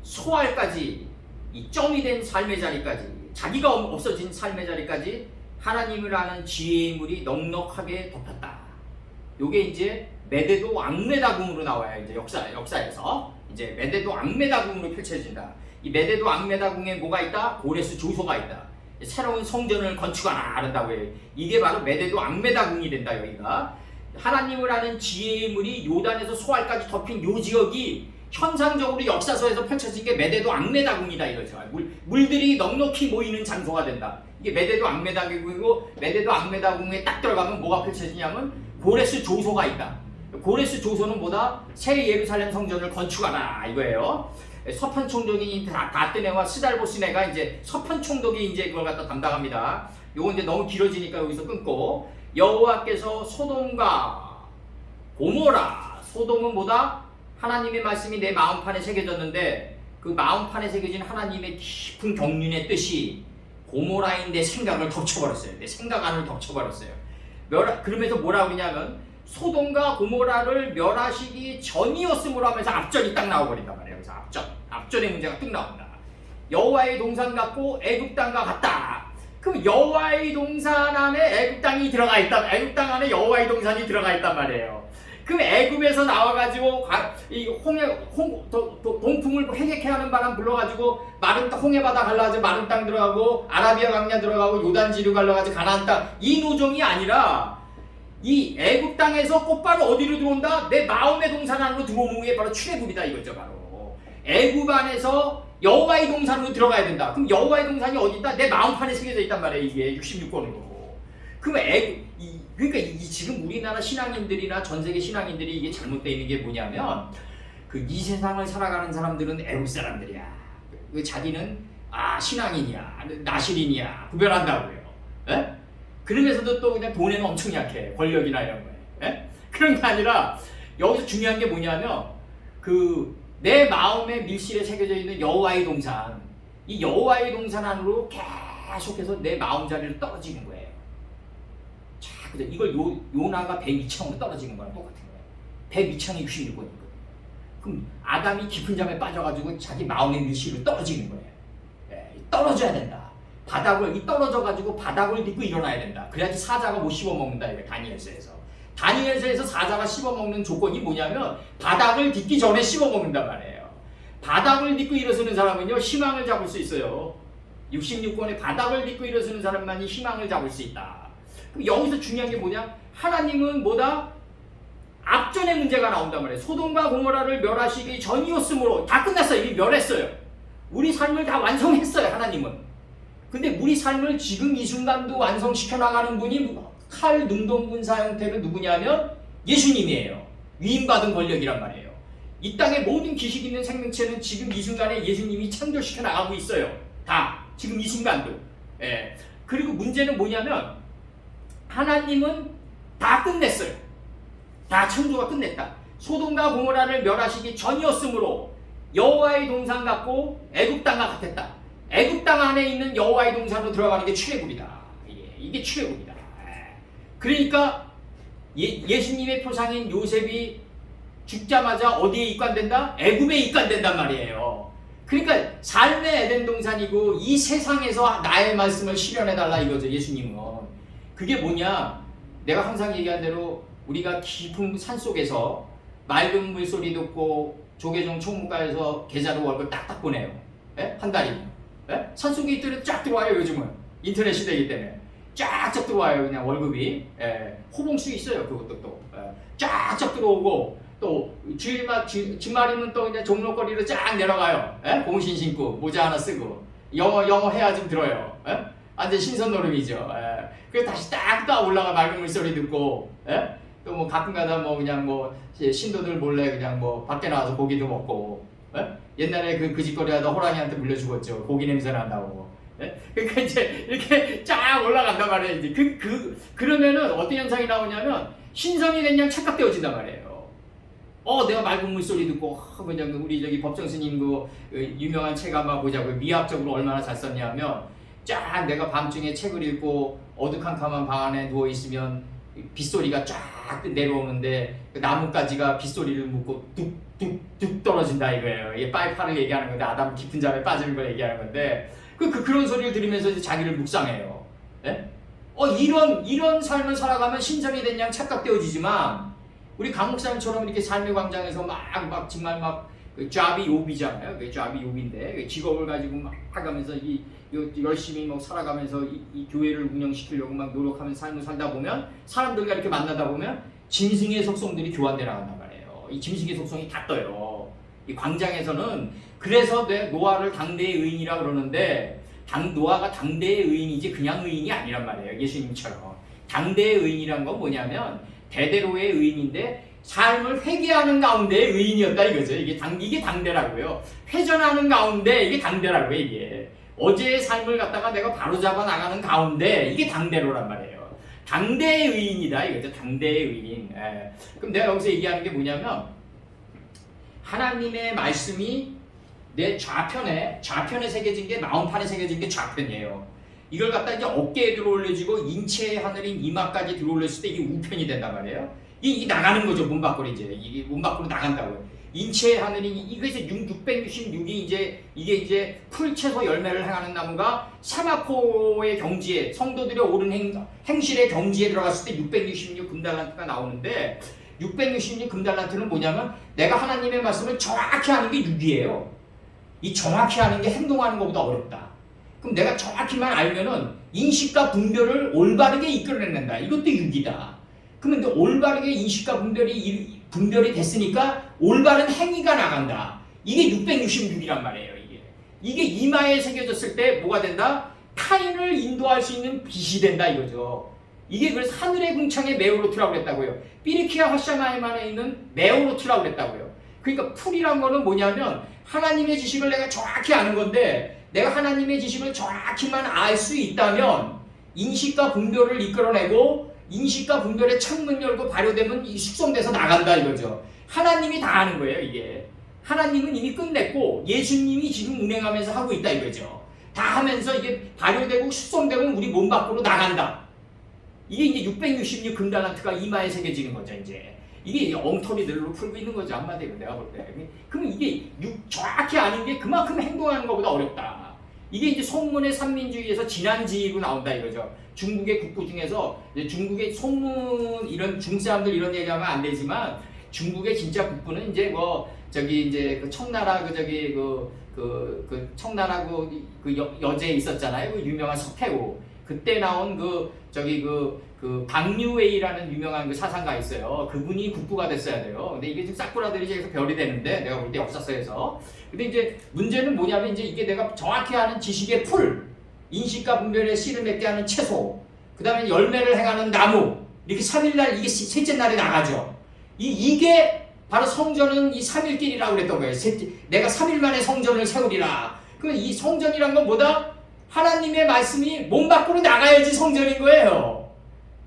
소알까지 이 점이 된 삶의 자리까지, 자기가 없어진 삶의 자리까지 하나님을 아는 지혜의 물이 넉넉하게 덮였다. 요게 이제 메데도 앙메다궁으로 나와요. 이제 역사에서 이제 메데도 앙메다궁으로 펼쳐진다. 이 메데도 앙메다궁에 뭐가 있다? 고레스 조소가 있다. 새로운 성전을 건축하라 한다고 해요. 이게 바로 메데도 앙메다궁이 된다. 여기가 하나님을 아는 지혜의 물이 요단에서 소알까지 덮인 요 지역이 현상적으로 역사서에서 펼쳐진 게 메데도 앙메다궁이다 이거죠. 물들이 넉넉히 모이는 장소가 된다. 이게 메데도 앙메다궁이고, 메데도 앙메다궁에 딱 들어가면 뭐가 펼쳐지냐면 고레스 조소가 있다. 고레스 조소는 뭐다? 새 예루살렘 성전을 건축하라 이거예요. 서편 총독인 다뜨네와 스달보스네가 이제 서편 총독이 이제 그걸 갖다 담당합니다. 요거 이제 너무 길어지니까 여기서 끊고, 여호와께서 소돔과 고모라, 소돔은 뭐다? 하나님의 말씀이 내 마음판에 새겨졌는데 그 마음판에 새겨진 하나님의 깊은 경륜의 뜻이 고모라인 내 생각을 덮쳐버렸어요. 내 생각 안을 덮쳐버렸어요. 그러면서 뭐라 그러냐면 소돔과 고모라를 멸하시기 전이었으므로 하면서 앞전이 딱 나와버린단 말이에요. 그래서 앞전의 문제가 뚝 나온다. 여호와의 동산 같고 애굽 땅과 같다. 그럼 여호와의 동산 안에 애굽 땅이 들어가 있다. 애굽 땅 안에 여호와의 동산이 들어가 있단 말이에요. 그럼 애굽에서 나와가지고 이 동풍을 회개케 하는 바람 불러가지고 마른 땅, 홍해바다 갈라가지고 마른 땅 들어가고 아라비아 강야 들어가고 요단지류 갈라가지고 가나안 땅, 이 노정이 아니라 이 애굽 땅에서 곧바로 어디로 들어온다? 내 마음의 동산 안으로 들어오는 게 바로 출애굽이다 이거죠. 바로 애굽 안에서 여호와의 동산으로 들어가야 된다. 그럼 여호와의 동산이 어디 있다? 내 마음판에 새겨져 있단 말이에요. 이게 66권으로. 그러면 그러니까 지금 우리나라 신앙인들이나 전 세계 신앙인들이 이게 잘못되어 있는 게 뭐냐면 이 세상을 살아가는 사람들은 애국 사람들이야. 자기는 신앙인이야, 나실인이야 구별한다고요. 에? 그러면서도 또 그냥 돈에는 엄청 약해. 권력이나 이런 거에. 에? 그런 게 아니라 여기서 중요한 게 뭐냐면 내 마음의 밀실에 새겨져 있는 여호와의 동산, 이 여호와의 동산 안으로 계속해서 내 마음 자리로 떨어지는 거예요. 자, 근데 이걸 요나가 배 밑창으로 떨어지는 거랑 똑같은 거예요. 배 밑창이 66권이거든요. 그럼 아담이 깊은 잠에 빠져가지고 자기 마음의 밀실로 떨어지는 거예요. 떨어져야 된다. 떨어져가지고 바닥을 딛고 일어나야 된다. 그래야지 사자가 못 씹어먹는다. 이거 다니엘서에서 사자가 씹어먹는 조건이 뭐냐면 바닥을 딛기 전에 씹어먹는단 말이에요. 바닥을 딛고 일어서는 사람은요 희망을 잡을 수 있어요. 66권의 바닥을 딛고 일어서는 사람만이 희망을 잡을 수 있다. 그럼 여기서 중요한 게 뭐냐? 하나님은 뭐다? 앞전의 문제가 나온단 말이에요. 소돔과 고모라를 멸하시기 전이었으므로 다 끝났어요. 이미 멸했어요. 우리 삶을 다 완성했어요. 하나님은. 근데 우리 삶을 지금 이 순간도 완성시켜 나가는 분이 칼 능동군사 형태로 누구냐면 예수님이에요. 위임받은 권력이란 말이에요. 이 땅의 모든 기식 있는 생명체는 지금 이 순간에 예수님이 창조시켜 나가고 있어요. 다 지금 이 순간도. 그리고 문제는 뭐냐면 하나님은 다 끝냈어요. 다 창조가 끝냈다. 소돔과 고모라를 멸하시기 전이었으므로 여호와의 동산 같고 애굽 땅과 같았다. 애굽 땅 안에 있는 여호와의 동산으로 들어가는 게 출애굽이다. 이게 출애굽이다. 그러니까 예수님의 표상인 요셉이 죽자마자 어디에 입관된다? 애굽에 입관된단 말이에요. 그러니까 삶의 에덴 동산이고 이 세상에서 나의 말씀을 실현해달라 이거죠. 예수님은. 그게 뭐냐? 내가 항상 얘기한 대로 우리가 깊은 산속에서 맑은 물소리 듣고 조계종 총무과에서 계좌로 월급 딱딱 보내요. 한 달이면. 산속에 있더라도 쫙 들어와요. 요즘은 인터넷 시대이기 때문에 쫙쫙 들어와요. 그냥 월급이. 호봉수 있어요. 그것도 또 쫙쫙 들어오고 또 주말이면 또 이제 종로거리로 쫙 내려가요. 공신 신고 모자 하나 쓰고 영어 해야 좀 들어요. 에? 완전 신선 노름이죠. 에. 그래서 다시 딱 올라가 맑은 물소리 듣고, 또 뭐 가끔가다 뭐 그냥 뭐 신도들 몰래 그냥 뭐 밖에 나와서 고기도 먹고, 옛날에 그 짓거리 하다 호랑이한테 물려 죽었죠. 고기 냄새 난다고. 그러니까 이제 이렇게 쫙 올라간단 말이에요. 이제 그러면은 어떤 현상이 나오냐면 신성이 그냥 착각되어진단 말이에요. 내가 맑은 물소리 듣고 그냥 우리 저기 법정 스님 그 유명한 책 한번 보자고 미학적으로 얼마나 잘 썼냐면 쫙 내가 밤중에 책을 읽고 어두컴컴한 방 안에 누워 있으면 빗소리가 쫙 내려오는데 그 나뭇가지가 빗소리를 묻고 뚝뚝뚝 떨어진다 이거예요. 이게 빠이파를 얘기하는 건데 아담 깊은 잠에 빠지는 걸 얘기하는 건데 그런 소리를 들으면서 이제 자기를 묵상해요. 예? 이런 삶을 살아가면 신성이 된 양 착각되어지지만 우리 강 목사님처럼 이렇게 삶의 광장에서 막 정말 그 잡이 욥이잖아요. 그 잡이 욥인데 직업을 가지고 막 하면서 열심히 막 살아가면서 이 교회를 운영시키려고 막 노력하면서 삶을 살다 보면 사람들과 이렇게 만나다 보면 짐승의 속성들이 교환돼 나간단 말이에요. 이 짐승의 속성이 다 떠요. 이 광장에서는 그래서 노아를 당대의 의인이라 그러는데 노아가 당대의 의인이지 그냥 의인이 아니란 말이에요. 예수님처럼. 당대의 의인이란 건 뭐냐면 대대로의 의인인데 삶을 회개하는 가운데의 의인이었다 이거죠. 이게 당대라고요. 회전하는 가운데 이게 당대라고요. 이게 어제의 삶을 갖다가 내가 바로잡아 나가는 가운데 이게 당대로란 말이에요. 당대의 의인이다 이거죠. 당대의 의인. 그럼 내가 여기서 얘기하는 게 뭐냐면 하나님의 말씀이 내 좌편에 새겨진 게 나온판에 새겨진 게 좌편이에요. 이걸 갖다 이제 어깨에 들어올려지고 인체의 하늘인 이마까지 들어올렸을 때 이게 우편이 된단 말이에요. 이게 나가는 거죠. 문 밖으로 이게 문 밖으로 나간다고요. 인체의 하늘인 이거에서 666이 이게 이제 풀채소 열매를 행하는 나무가 사마포의 경지에 성도들의 옳은 행실의 경지에 들어갔을 때 666 금달란트가 나오는데 666 금달란트는 뭐냐면 내가 하나님의 말씀을 정확히 하는 게 6이에요. 이 정확히 하는 게 행동하는 것보다 어렵다. 그럼 내가 정확히만 알면은 인식과 분별을 올바르게 이끌어낸다. 이것도 6이다. 그러면 올바르게 인식과 분별이 됐으니까 올바른 행위가 나간다. 이게 666이란 말이에요. 이게 이마에 새겨졌을 때 뭐가 된다? 타인을 인도할 수 있는 빛이 된다 이거죠. 이게 그래서 하늘의 궁창에 메오로트라고 그랬다고요. 피리키아 화샤마임안에 있는 메오로트라고 그랬다고요. 그러니까 풀이란 거는 뭐냐면 하나님의 지식을 내가 정확히 아는 건데 내가 하나님의 지식을 정확히만 알 수 있다면 인식과 분별을 이끌어내고 인식과 분별의 창문 열고 발효되면 이 숙성돼서 나간다 이거죠. 하나님이 다 하는 거예요 이게. 하나님은 이미 끝냈고 예수님이 지금 운행하면서 하고 있다 이거죠. 다 하면서 이게 발효되고 숙성되면 우리 몸 밖으로 나간다. 이게 이제 666 금달란트가 이마에 새겨지는 거죠 이제. 이게 엉터리들로 풀고 있는 거죠 한마디로 내가 볼 때. 그러면 이게 정확히 아는 게 그만큼 행동하는 것보다 어렵다. 이게 이제 속문의 삼민주의에서 진한지로 나온다 이거죠. 중국의 국부 중에서 중국의 속문 이런 중사람들 이런 얘기하면 안 되지만 중국의 진짜 국부는 이제 뭐 저기 이제 그 청나라 그 청나라 그 여제 있었잖아요. 그 유명한 서태후. 그때 나온 그 박류웨이라는 유명한 그 사상가 있어요. 그분이 국부가 됐어야 돼요. 근데 이게 지금 사쿠라들이 여기서 별이 되는데 내가 볼 때 역사서에서. 근데 이제 문제는 뭐냐면 이제 이게 내가 정확히 아는 지식의 풀, 인식과 분별의 씨를 맺게 하는 채소, 그 다음에 열매를 행하는 나무, 이렇게 3일날 이게 셋째 날에 나가죠. 이게 바로 성전은 이 3일길이라고 그랬던 거예요. 내가 3일 만에 성전을 세우리라. 그럼 이 성전이란 건 뭐다? 하나님의 말씀이 몸 밖으로 나가야지 성전인 거예요.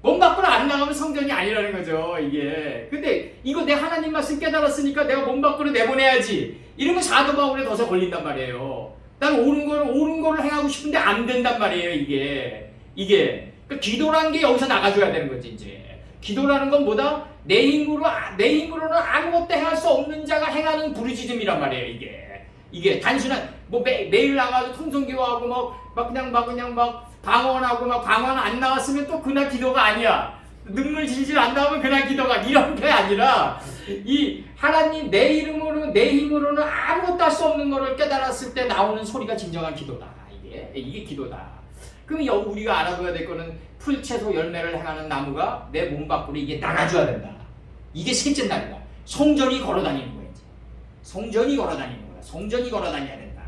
몸 밖으로 안 나가면 성전이 아니라는 거죠, 이게. 근데 이거 내 하나님 말씀 깨달았으니까 내가 몸 밖으로 내보내야지. 이러면 사도 바울의 덫에 걸린단 말이에요. 난 옳은 거를 행하고 싶은데 안 된단 말이에요, 이게. 그러니까 기도라는 게 여기서 나가줘야 되는 거지, 이제. 기도라는 건 뭐다? 내 힘으로는 아무것도 행할 수 없는 자가 행하는 부르짖음이란 말이에요, 이게 단순한, 매일 나가서 통성기도하고 그냥 방언하고 방언 안 나왔으면 또 그날 기도가 아니야. 눈물 질질 안 나오면 그날 기도가 이런 게 아니라 이 하나님 내 힘으로는 아무것도 할 수 없는 거를 깨달았을 때 나오는 소리가 진정한 기도다. 이게 기도다. 그럼 우리가 알아둬야 될 거는 풀채소 열매를 행하는 나무가 내 몸 밖으로 이게 나가줘야 된다. 이게 셋째 날이다. 성전이 걸어다니는 거야. 성전이 걸어다녀야 된다.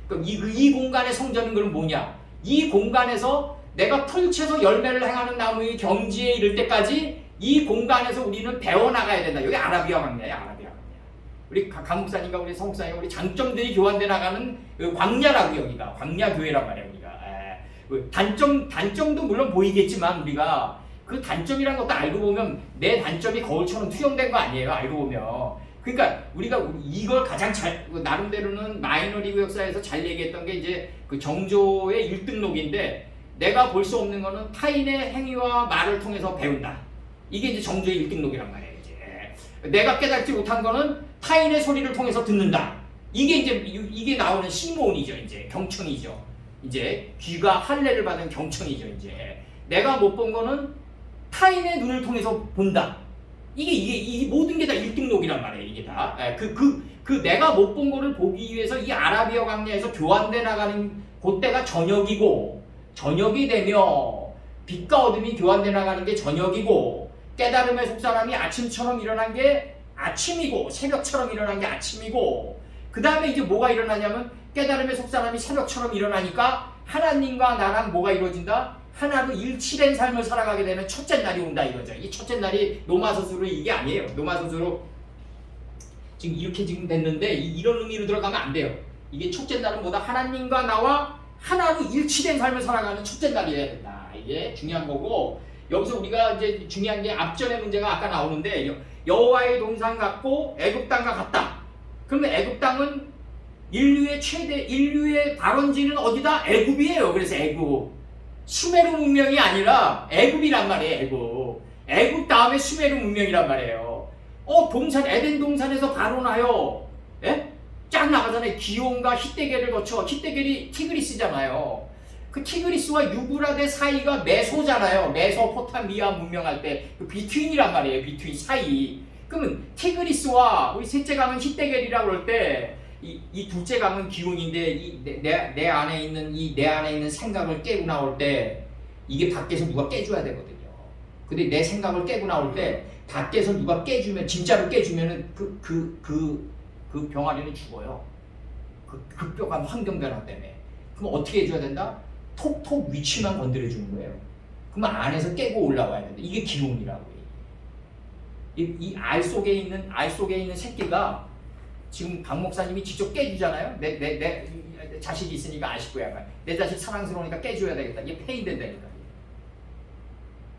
그럼 이 공간의 성전은 그럼 뭐냐? 이 공간에서 내가 풀채소 열매를 행하는 나무의 경지에 이를 때까지 이 공간에서 우리는 배워나가야 된다. 여기 아라비아 광야야, 아라비아 광야. 우리 강 목사님과 우리 성 목사님과 우리 장점들이 교환돼 나가는 그 광야라고 여기가 광야 교회란 말이야 우리가. 단점도 물론 보이겠지만 우리가 그 단점이라는 것도 알고 보면 내 단점이 거울처럼 투영된 거 아니에요. 알고 보면. 그러니까 우리가 이걸 가장 잘 나름대로는 마이너리그 역사에서 잘 얘기했던 게 이제 그 정조의 1등록인데 내가 볼 수 없는 거는 타인의 행위와 말을 통해서 배운다. 이게 이제 정조의 1등록이란 말이에요. 이제 내가 깨닫지 못한 거는 타인의 소리를 통해서 듣는다. 이게 나오는 시몬이죠. 이제 경청이죠. 이제 귀가 할례를 받은 경청이죠. 이제 내가 못 본 거는 타인의 눈을 통해서 본다. 이 모든 게 다 1등록이란 말이에요. 이게 다. 내가 못 본 거를 보기 위해서 이 아라비아 광야에서 교환돼 나가는 그때가 저녁이고, 저녁이 되며 빛과 어둠이 교환돼 나가는 게 저녁이고, 깨달음의 속사람이 아침처럼 일어난 게 아침이고, 새벽처럼 일어난 게 아침이고, 그 다음에 이제 뭐가 일어나냐면 깨달음의 속사람이 새벽처럼 일어나니까 하나님과 나랑 뭐가 이루어진다? 하나로 일치된 삶을 살아가게 되는 첫째 날이 온다 이거죠. 이 첫째 날이 노마소스로 이게 아니에요. 노마소스로 지금 이렇게 지금 됐는데 이런 의미로 들어가면 안 돼요. 이게 첫째 날은 뭐다? 하나님과 나와 하나로 일치된 삶을 살아가는 첫째 날이어야 된다. 이게 중요한 거고, 여기서 우리가 이제 중요한 게 앞전의 문제가 아까 나오는데 여호와의 동산 같고 애굽 땅과 같다. 그러면 애굽 땅은 인류의 발원지는 어디다? 애굽이에요. 그래서 애굽. 수메르 문명이 아니라 애굽이란 말이에요. 애굽 다음에 수메르 문명이란 말이에요. 에덴 동산에서 발원하여, 예? 쫙 나가잖아요. 기온과 히데겔을 거쳐. 히데겔이 티그리스잖아요. 그 티그리스와 유브라데 사이가 메소잖아요. 메소포타미아 문명할 때 그 비트윈이란 말이에요. 비트윈 사이. 그러면 티그리스와 우리 셋째 강은 히데겔이라고 그럴 때 이 둘째 강은 기운인데 내 안에 있는 생각을 깨고 나올 때 이게 밖에서 누가 깨줘야 되거든요. 근데 내 생각을 깨고 나올 때 밖에서 누가 깨주면 진짜로 깨주면은 그 병아리는 죽어요. 그 급격한 환경 변화 때문에. 그럼 어떻게 해줘야 된다? 톡톡 위치만 건드려 주는 거예요. 그러면 안에서 깨고 올라와야 된다. 이게 기운이라고. 이 알 속에 있는 새끼가 지금 강 목사님이 직접 깨주잖아요. 내 자식이 있으니까 아실 거야. 내 자식 사랑스러우니까 깨줘야 되겠다. 이게 페인된다니까.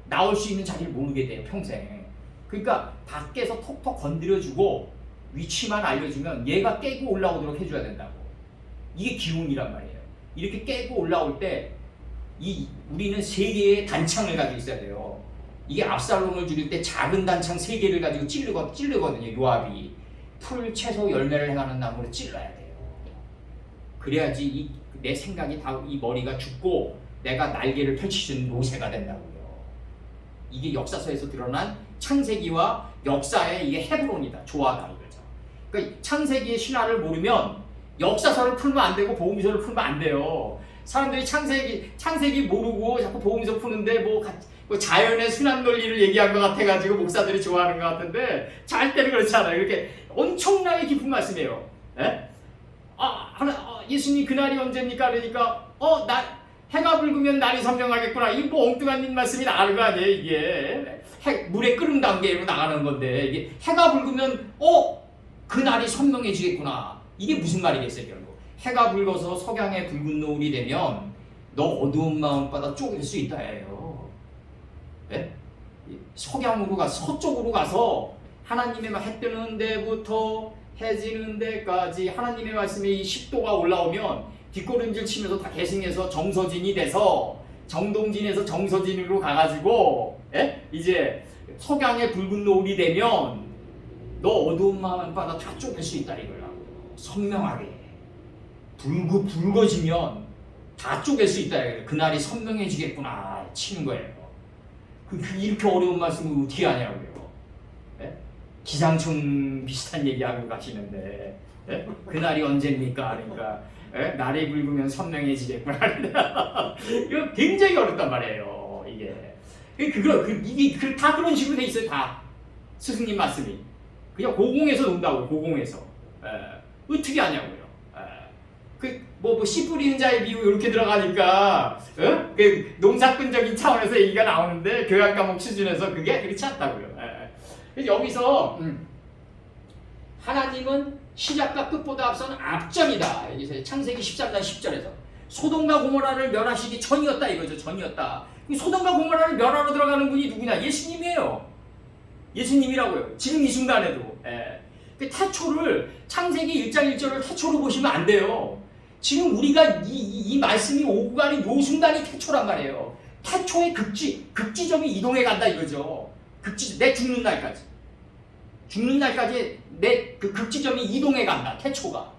나올 수 있는 자리를 모르게 돼요. 평생. 그러니까 밖에서 톡톡 건드려주고 위치만 알려주면 얘가 깨고 올라오도록 해줘야 된다고. 이게 기운이란 말이에요. 이렇게 깨고 올라올 때 우리는 세 개의 단창을 가지고 있어야 돼요. 이게 압살롬을 죽일 때 작은 단창 3개를 가지고 찌르거든요. 요압이. 풀, 채소, 열매를 행하는 나무를 찔러야 돼요. 그래야지 내 생각이 다 이 머리가 죽고 내가 날개를 펼치는 모세가 된다고요. 이게 역사서에서 드러난 창세기와 역사의 이게 헤브론이다. 조화다 이거죠. 그러니까 창세기의 신화를 모르면 역사서를 풀면 안 되고 복음서를 풀면 안 돼요. 사람들이 창세기 모르고 자꾸 복음서 푸는데 뭐 자연의 순환 논리를 얘기한 것 같아가지고 목사들이 좋아하는 것 같은데 절대로 그렇지 않아요. 이렇게 엄청나게 깊은 말씀이에요. 예? 예수님 그날이 언제입니까? 그러니까 해가 붉으면 날이 선명하겠구나. 이게 뭐 엉뚱한 말씀이 나가는 거 아니에요. 이게 물에 끓은 단계로 나가는 건데 이게 해가 붉으면 그날이 선명해지겠구나. 이게 무슨 말이겠어요 결국. 해가 붉어서 석양의 붉은 노을이 되면 너 어두운 마음바다 쪼갤 수 있다 해요. 네? 서쪽으로 가서 하나님의 해 뜨는 데부터 해 지는 데까지 하나님의 말씀이 10도가 올라오면 뒷걸음질 치면서 다 계승해서 정서진이 돼서 정동진에서 정서진으로 가가지고 이제 석양의 붉은 노을이 되면 너 어두운 마음바다 다 쪼갤 수 있다 이거야. 선명하게 붉어지면 다 쪼갤 수 있다 이거야. 그날이 선명해지겠구나 치는 거예요. 이렇게 어려운 말씀을 어떻게 하냐고요. 기상청 비슷한 얘기하고 가시는데 그날이 언제입니까? 그러니까 날이 붉으면 선명해지겠구나. 이거 굉장히 어렵단 말이에요. 이게 다 그런 식으로 돼 있어요. 다 스승님 말씀이 그냥 고공에서 논다고 고공에서 어떻게 하냐고요. 씨 뿌리는 자의 비유 이렇게 들어가니까 그 농사꾼적인 차원에서 얘기가 나오는데 교양 과목 수준에서 그게 그렇지 않다고요. 그래서 여기서 하나님은 시작과 끝보다 앞선 앞전이다. 여기서 창세기 13장 10절에서 소돔과 고모라를 멸하시기 전이었다 이거죠. 전이었다. 소돔과 고모라를 멸하러 들어가는 분이 누구냐? 예수님이에요. 예수님이라고요. 지금 이 순간에도. 그 태초를 창세기 1장 1절을 태초로 보시면 안 돼요. 지금 우리가 이 말씀이 오고 가는 요 순간이 태초란 말이에요. 태초의 극지점이 이동해 간다 이거죠. 내 죽는 날까지. 죽는 날까지 내 그 극지점이 이동해 간다. 태초가.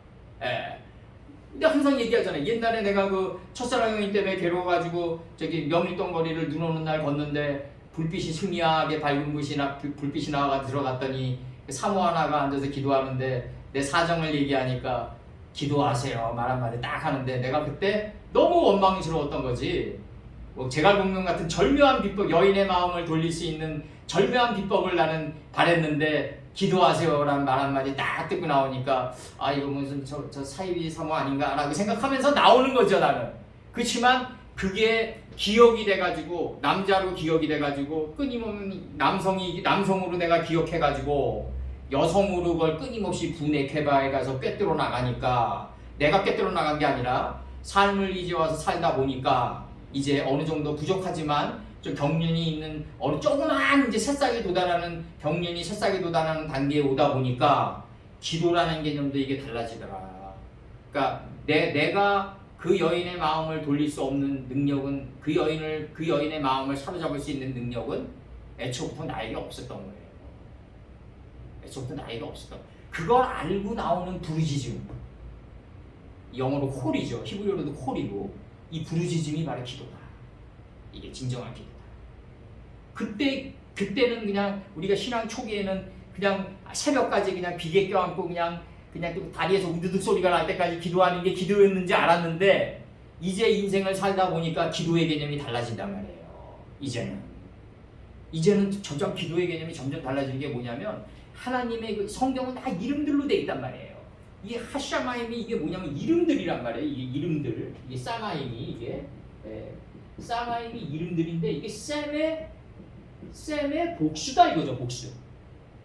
근데 항상 얘기하잖아요. 옛날에 내가 그 첫사랑 여인 때문에 괴로워가지고 저기 명리동 거리를 눈 오는 날 걷는데 불빛이 스미하게 밝은 불빛이 나와 들어갔더니 사모 하나가 앉아서 기도하는데 내 사정을 얘기하니까 기도하세요 말 한마디 딱 하는데 내가 그때 너무 원망스러웠던 거지. 뭐 제갈공명 같은 절묘한 비법, 여인의 마음을 돌릴 수 있는 절묘한 비법을 나는 바랬는데 기도하세요라는 말 한마디 딱 듣고 나오니까 아 이거 무슨 저 사이비 사모 아닌가 라고 생각하면서 나오는 거죠 나는. 그렇지만 그게 기억이 돼가지고 남자로 기억이 돼가지고 끊임없는 남성으로 내가 기억해가지고 여성으로 그걸 끊임없이 분해해봐에 가서 꿰뚫어 나가니까 내가 꿰뚫어 나간 게 아니라 삶을 이제 와서 살다 보니까 이제 어느 정도 부족하지만 좀 경륜이 있는 어느 조그만 이제 새싹이 돋아나는 경륜이 새싹이 돋아나는 단계에 오다 보니까 기도라는 개념도 이게 달라지더라. 그러니까 내가 그 여인의 마음을 돌릴 수 없는 능력은 그 여인의 마음을 사로잡을 수 있는 능력은 애초부터 나에게 없었던 거예요. 애초부터 나에게 없었던. 그걸 알고 나오는 부르짖음. 영어로 콜이죠. 히브리어로도 콜이고 이 부르짖음이 바로 기도다. 이게 진정한 기도다. 그때는 그냥 우리가 신앙 초기에는 그냥 새벽까지 그냥 비계 껴안고 그냥 그 다리에서 우두둑 소리가 날 때까지 기도하는 게 기도였는지 알았는데 이제 인생을 살다 보니까 기도의 개념이 달라진단 말이에요. 이제는 점점 기도의 개념이 점점 달라지는 게 뭐냐면 하나님의 그 성경은 다 이름들로 돼 있단 말이에요. 이 하샤마임이 이게 뭐냐면 이름들이란 말이에요. 이게 이름들, 이게 사마임이 이게 사마임이 이름들인데 이게 셈의 복수다 이거죠. 복수.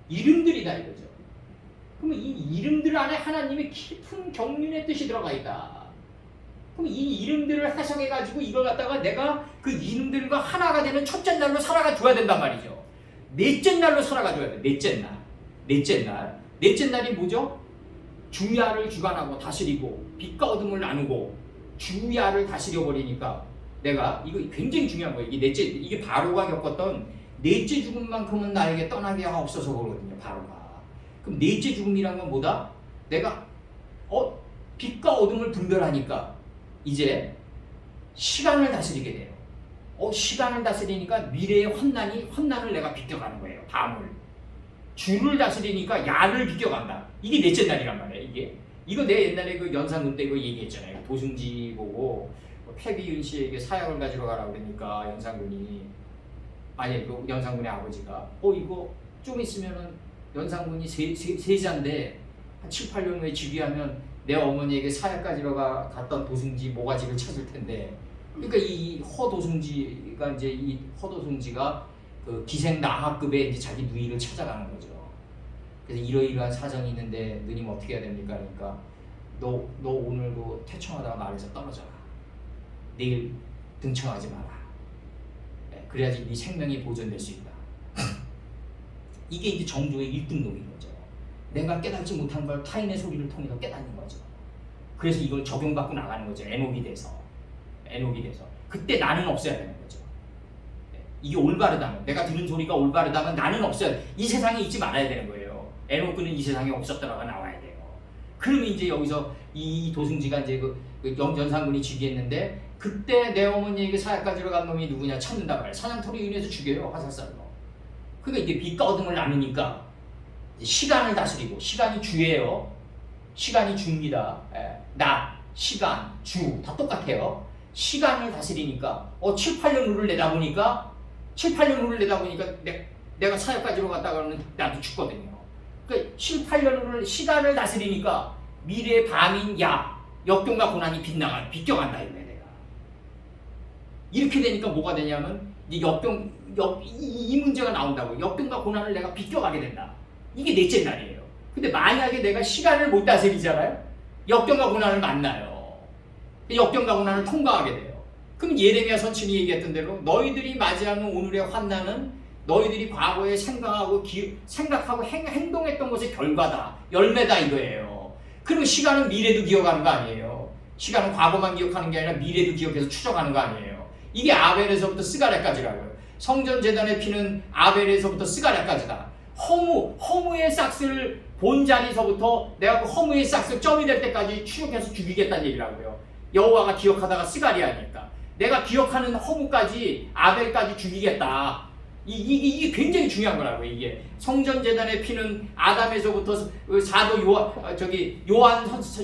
이름들이다 이거죠. 그러면 이 이름들 안에 하나님의 깊은 경륜의 뜻이 들어가 있다. 그럼 이 이름들을 해석해가지고 이걸 갖다가 내가 그 이름들과 하나가 되는 첫째 날로 살아가 줘야 된단 말이죠. 넷째 날로 살아가 줘야 돼. 넷째 날이 뭐죠? 주야를 주관하고 다스리고 빛과 어둠을 나누고 주야를 다스려 버리니까 내가 이거 굉장히 중요한 거예요. 이게 바로가 겪었던 넷째 죽음만큼은 나에게 떠나게 없어서 그러거든요. 바로가. 그럼 넷째 죽음이란 건 뭐다? 내가 빛과 어둠을 분별하니까 이제 시간을 다스리게 돼요. 시간을 다스리니까 미래의 환난을 내가 비껴가는 거예요. 밤을. 주를 다스리니까 야를 비껴간다. 이게 넷째 날이란 말이에요. 이거 내가 옛날에 그 연산군 때 이거 얘기했잖아요. 도승지 보고 패비윤 씨에게 사약을 가지러 가라 그러니까 연산군의 아버지가 이거 좀 있으면은 연산군이 세자인데 한 7, 8년 후에 즉위하면 내 어머니에게 사약 가지러 갔던 도승지 모가지를 찾을 텐데 그러니까 이 허도승지가 그 기생나하급의 이제 자기 누이를 찾아가는 거죠. 그래서 이러이러한 사정이 있는데 누님 어떻게 해야 됩니까? 그러니까 너 오늘 그 퇴청하다가 말에서 떨어져라. 내일 등청하지 마라. 그래야지 네 생명이 보존될 수 있다. 이게 이제 정조의 1등록인 거죠. 내가 깨닫지 못한 걸 타인의 소리를 통해서 깨닫는 거죠. 그래서 이걸 적용받고 나가는 거죠. 에녹이 돼서. 그때 나는 없어야 되는 거죠. 이게 올바르다면, 내가 들은 소리가 올바르다면 나는 없어야 돼. 이 세상에 있지 말아야 되는 거예요. 에녹은 이 세상에 없었더라가 나와야 돼요. 그러면 이제 여기서 이 도승지가 이제 그 연산군이 즉위했는데 그때 내 어머니에게 사약 가지러 간 놈이 누구냐 찾는다 말이야. 사냥터로 인해서 죽여요. 화살살로. 그러니까 이게 빛과 어둠을 나누니까 시간을 다스리고, 시간이 주예요. 시간이 주입니다. 낮, 시간, 주 다 똑같아요. 시간을 다스리니까 7, 8년 후를 내다보니까 내가 사역 가지러 갔다가 는 나도 죽거든요. 그러니까 7, 8년 후를 시간을 다스리니까 미래의 밤인 야, 역경과 고난이 비껴간다 이거야 내가. 이렇게 되니까 뭐가 되냐면 이 문제가 나온다고. 역경과 고난을 내가 비껴가게 된다. 이게 넷째 날이에요. 근데 만약에 내가 시간을 못 다스리잖아요. 역경과 고난을 만나요. 역경과 고난을 통과하게 돼요. 그럼 예레미야 선친이 얘기했던 대로 너희들이 맞이하는 오늘의 환난은 너희들이 과거에 생각하고 행동했던 것의 결과다. 열매다 이거예요. 그럼 시간은 미래도 기억하는 거 아니에요. 시간은 과거만 기억하는 게 아니라 미래도 기억해서 추적하는 거 아니에요. 이게 아벨에서부터 스가랴까지라고요. 성전재단의 피는 아벨에서부터 스가랴까지다. 허무의 싹스를 본 자리서부터 내가 그 허무의 싹스 점이 될 때까지 추적해서 죽이겠다는 얘기라고요. 여호와가 기억하다가 스가랴니까 내가 기억하는 허무까지 아벨까지 죽이겠다. 이게 굉장히 중요한 거라고요. 이게 성전재단의 피는 아담에서부터 사도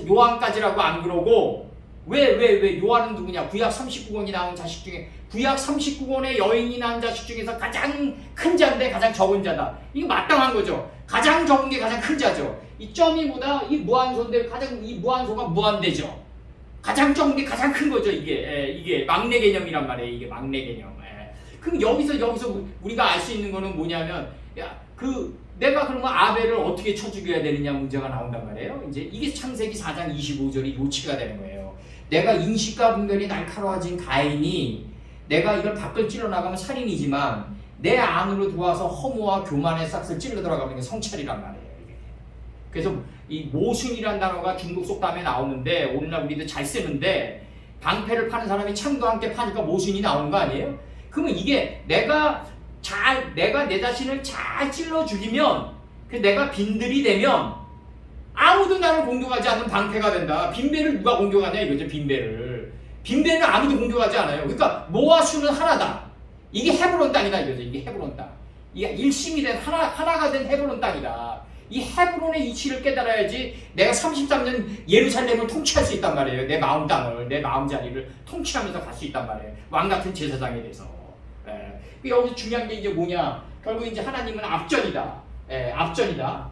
요한까지라고 안 그러고 왜 요한은 누구냐? 구약 39권이 나온 자식 중에 구약 39권의 여인이 낳은 자식 중에서 가장 큰 자인데 가장 적은 자다. 이거 마땅한 거죠. 가장 적은 게 가장 큰 자죠. 이 점이보다 이 무한소인데 이 무한소가 무한대죠. 가장 적은 게 가장 큰 거죠. 이게 막내 개념이란 말이에요. 이게 막내 개념. 그럼 여기서 우리가 알 수 있는 거는 뭐냐면 내가 그러면 아벨을 어떻게 쳐 죽여야 되느냐 문제가 나온단 말이에요. 이제 이게 창세기 4장 25절이 요치가 되는 거예요. 내가 인식과 분별이 날카로워진 가인이 내가 이걸 밖을 찔러 나가면 살인이지만 내 안으로 들어와서 허무와 교만의 싹을 찔러 들어가면 이게 성찰이란 말이에요. 이게. 그래서 이 모순이란 단어가 중국 속담에 나오는데 오늘날 우리도 잘 쓰는데 방패를 파는 사람이 창도 함께 파니까 모순이 나오는 거 아니에요? 그러면 이게 내가 내 자신을 잘 찔러 죽이면 내가 빈들이 되면 아무도 나를 공격하지 않는 방패가 된다. 빈배를 누가 공격하냐 이거죠. 빈배는 아무도 공격하지 않아요. 그러니까 모아 수는 하나다. 이게 헤브론 땅이다 이거죠. 이게 헤브론 땅. 이게 일심이 된 하나가 된 헤브론 땅이다. 이 헤브론의 이치를 깨달아야지 내가 33년 예루살렘을 통치할 수 있단 말이에요. 내 마음 땅을, 내 마음 자리를 통치하면서 갈 수 있단 말이에요. 왕같은 제사장에 대해서. 여기서 중요한 게 이제 뭐냐? 결국 이제 하나님은 앞전이다. 앞전이다.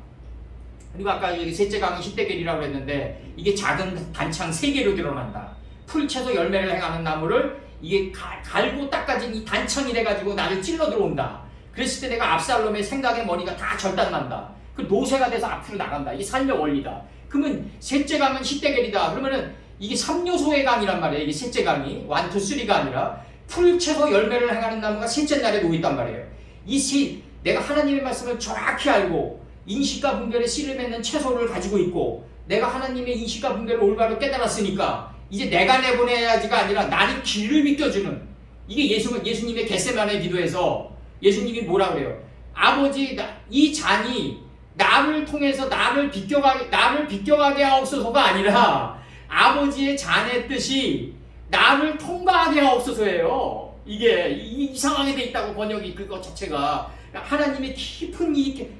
그리고 아까 여기 셋째 강은 히데겔이라고 했는데 이게 작은 단창 3개로 드러난다. 풀채소 열매를 행하는 나무를 이게 갈고 닦아진 이 단창이 돼가지고 나를 찔러 들어온다. 그랬을 때 내가 압살롬의 생각의 머리가 다 절단난다. 그 노새가 돼서 앞으로 나간다. 이게 삶의 원리다. 그러면 셋째 강은 히데겔이다. 그러면은 이게 3요소의 강이란 말이에요. 이게 셋째 강이 1, 2, 3가 아니라 풀채소 열매를 행하는 나무가 셋째 날에 놓여있단 말이에요. 내가 하나님의 말씀을 정확히 알고 인식과 분별의 씨를 맺는 채소를 가지고 있고 내가 하나님의 인식과 분별을 올바로 깨달았으니까 이제 내가 내보내야지가 아니라 나는 길을 비켜주는 이게 예수님의 겟세마네 기도에서 예수님이 뭐라 그래요? 아버지 이 잔이 나를 통해서 나를 비껴가게 하옵소서가 아니라 아버지의 잔의 뜻이 나를 통과하게 하옵소서예요. 이게 이상하게 돼 있다고 번역이 그것 자체가 하나님의 깊은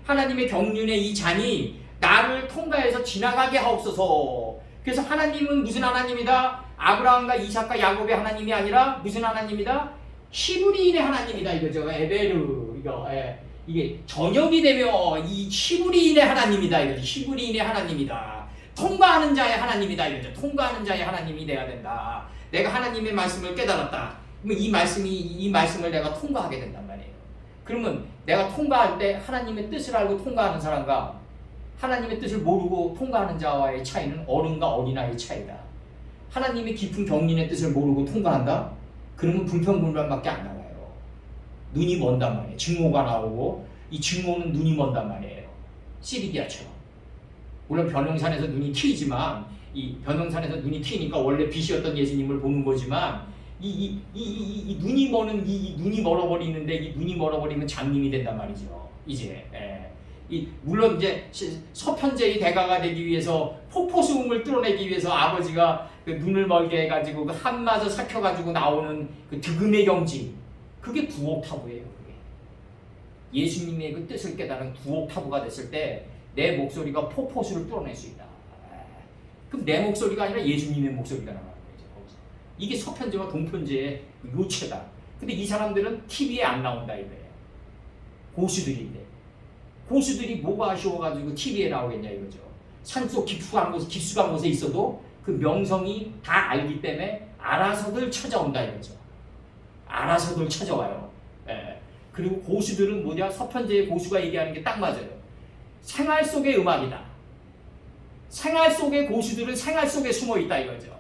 하나님의 경륜의 이 잔이 나를 통과해서 지나가게 하옵소서. 그래서 하나님은 무슨 하나님이다? 아브라함과 이삭과 야곱의 하나님이 아니라 무슨 하나님이다? 히브리인의 하나님이다 이거죠. 에베르 이게 저녁이 되면 이 히브리인의 하나님이다 이거죠. 히브리인의 하나님이다. 통과하는 자의 하나님이다 이거죠. 통과하는 자의 하나님이 돼야 된다. 내가 하나님의 말씀을 깨달았다. 그러면 이 말씀을 내가 통과하게 된단 말이에요. 그러면 내가 통과할 때 하나님의 뜻을 알고 통과하는 사람과 하나님의 뜻을 모르고 통과하는 자와의 차이는 어른과 어린아이의 차이다. 하나님의 깊은 경륜의 뜻을 모르고 통과한다? 그러면 불평불만밖에 안 나와요. 눈이 먼단 말이에요. 증오가 나오고 이 증오는 눈이 먼단 말이에요. 시리기아처럼. 물론 변형산에서 눈이 트이지만 이 변형산에서 눈이 트이니까 원래 빛이었던 예수님을 보는 거지만 이 눈이 머는 이 눈이 멀어버리는데 이 눈이 멀어버리면 장님이 된단 말이죠. 이제 물론 이제 서편제의 대가가 되기 위해서 폭포수음을 뚫어내기 위해서 아버지가 그 눈을 멀게 해가지고 그 한마저 삭혀가지고 나오는 그 득음의 경지 그게 9옥타브예요. 그게. 예수님의 그 뜻을 깨달은 9옥타브가 됐을 때 내 목소리가 폭포수를 뚫어낼 수 있다. 그럼 내 목소리가 아니라 예수님의 목소리가 나가는 거죠. 이게 서편제와 동편제의 요체다. 근데 이 사람들은 TV에 안 나온다 이거예요. 고수들인데. 고수들이 뭐가 아쉬워가지고 TV에 나오겠냐 이거죠. 산속 깊숙한 곳에 있어도 그 명성이 다 알기 때문에 알아서들 찾아온다 이거죠. 알아서들 찾아와요. 예. 그리고 고수들은 뭐냐? 서편제의 고수가 얘기하는 게 딱 맞아요. 생활 속의 음악이다. 생활 속의 고수들은 생활 속에 숨어 있다 이거죠.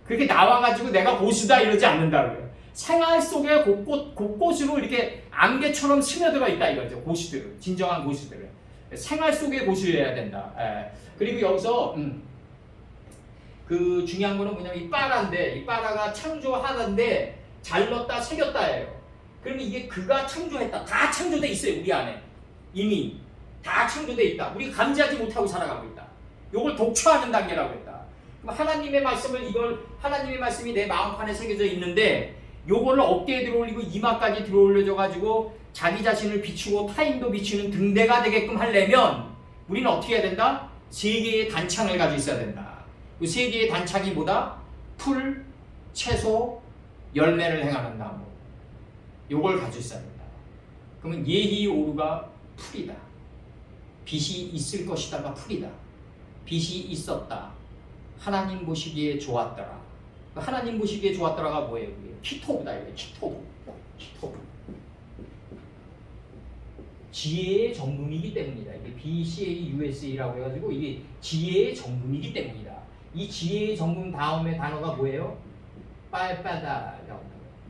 그렇게 나와가지고 내가 고수다 이러지 않는다고요. 생활 속에 곳곳으로 이렇게 안개처럼 스며들어 있다 이거죠. 고수들은, 진정한 고수들은 생활 속의 고수여야 된다. 예. 그리고 여기서 그 중요한 거는 뭐냐면 이 빠라인데, 이 빠라가 창조하는데 잘 넣었다 새겼다예요. 그러면 이게 그가 창조했다. 다 창조돼 있어요. 우리 안에 이미 다 창조돼 있다. 우리 감지하지 못하고 살아가고 있다. 이걸 독초하는 단계라고 했다. 그럼 하나님의 말씀을, 이걸 하나님의 말씀이 내 마음판에 새겨져 있는데 요거를 어깨에 들어올리고 이마까지 들어올려져 가지고 자기 자신을 비추고 타인도 비추는 등대가 되게끔 하려면 우리는 어떻게 해야 된다? 세 개의 단창을 가지고 있어야 된다. 그 세 개의 단창이 뭐다? 풀, 채소, 열매를 행하는 나무. 요걸 가지고 있어야 된다. 그러면 예히 오르가 풀이다. 빛이 있을 것이다가 풀이다. 빛이 있었다. 하나님 보시기에 좋았더라. 하나님 보시기에 좋았더라가 뭐예요? 키토브다. 이게 키토브. 지혜의 정금이기 때문이다. 이게 BCAUSA라고 해가지고 이게 지혜의 정금이기 때문이다. 이 지혜의 정금 다음에 단어가 뭐예요? 빠에빠다라고.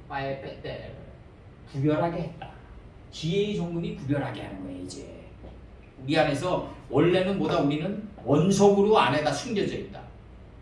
빠에빼떼. 구별하게 했다. 지혜의 정금이 구별하게 하는 거예요. 이제 우리 안에서 원래는 뭐다? 우리는 원석으로 안에다 숨겨져 있다.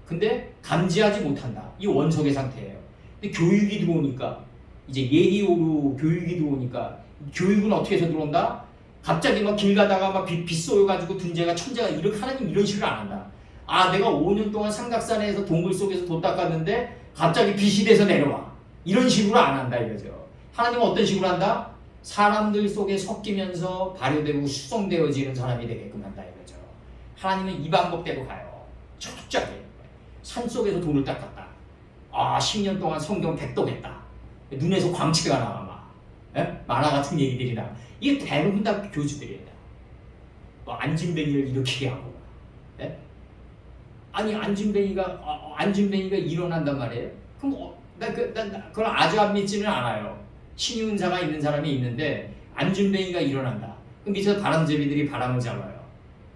근데 감지하지 못한다. 이 원석의 상태예요. 근데 교육이 들어오니까, 이제 예희오루 교육이 들어오니까, 교육은 어떻게 해서 들어온다? 갑자기 막 길 가다가 막 빛 쏘여가지고 둔재가 천재가 이렇게 하나님 이런 식으로 안 한다. 아, 내가 5년 동안 삼각산에서 동굴 속에서 돈 닦았는데 갑자기 빛이 돼서 내려와. 이런 식으로 안 한다 이거죠. 하나님은 어떤 식으로 한다? 사람들 속에 섞이면서 발효되고 수성되어지는 사람이 되게끔 한다 이거죠. 하나님은 이 방법대로 가요. 철저하게. 산속에서 돈을 닦았다. 아, 10년 동안 성경 백독했다. 눈에서 광채가 나와 막. 예? 만화 같은 얘기들이 나. 이게 대부분 다 교주들이에요. 뭐 안진뱅이를 일으키게 하고. 예? 아니 안진뱅이가 일어난단 말이에요. 그럼 난 그걸 아주 안 믿지는 않아요. 신의 은사가 있는 사람이 있는데 안진뱅이가 일어난다. 그럼 밑에서 바람제비들이 바람을 잡아요.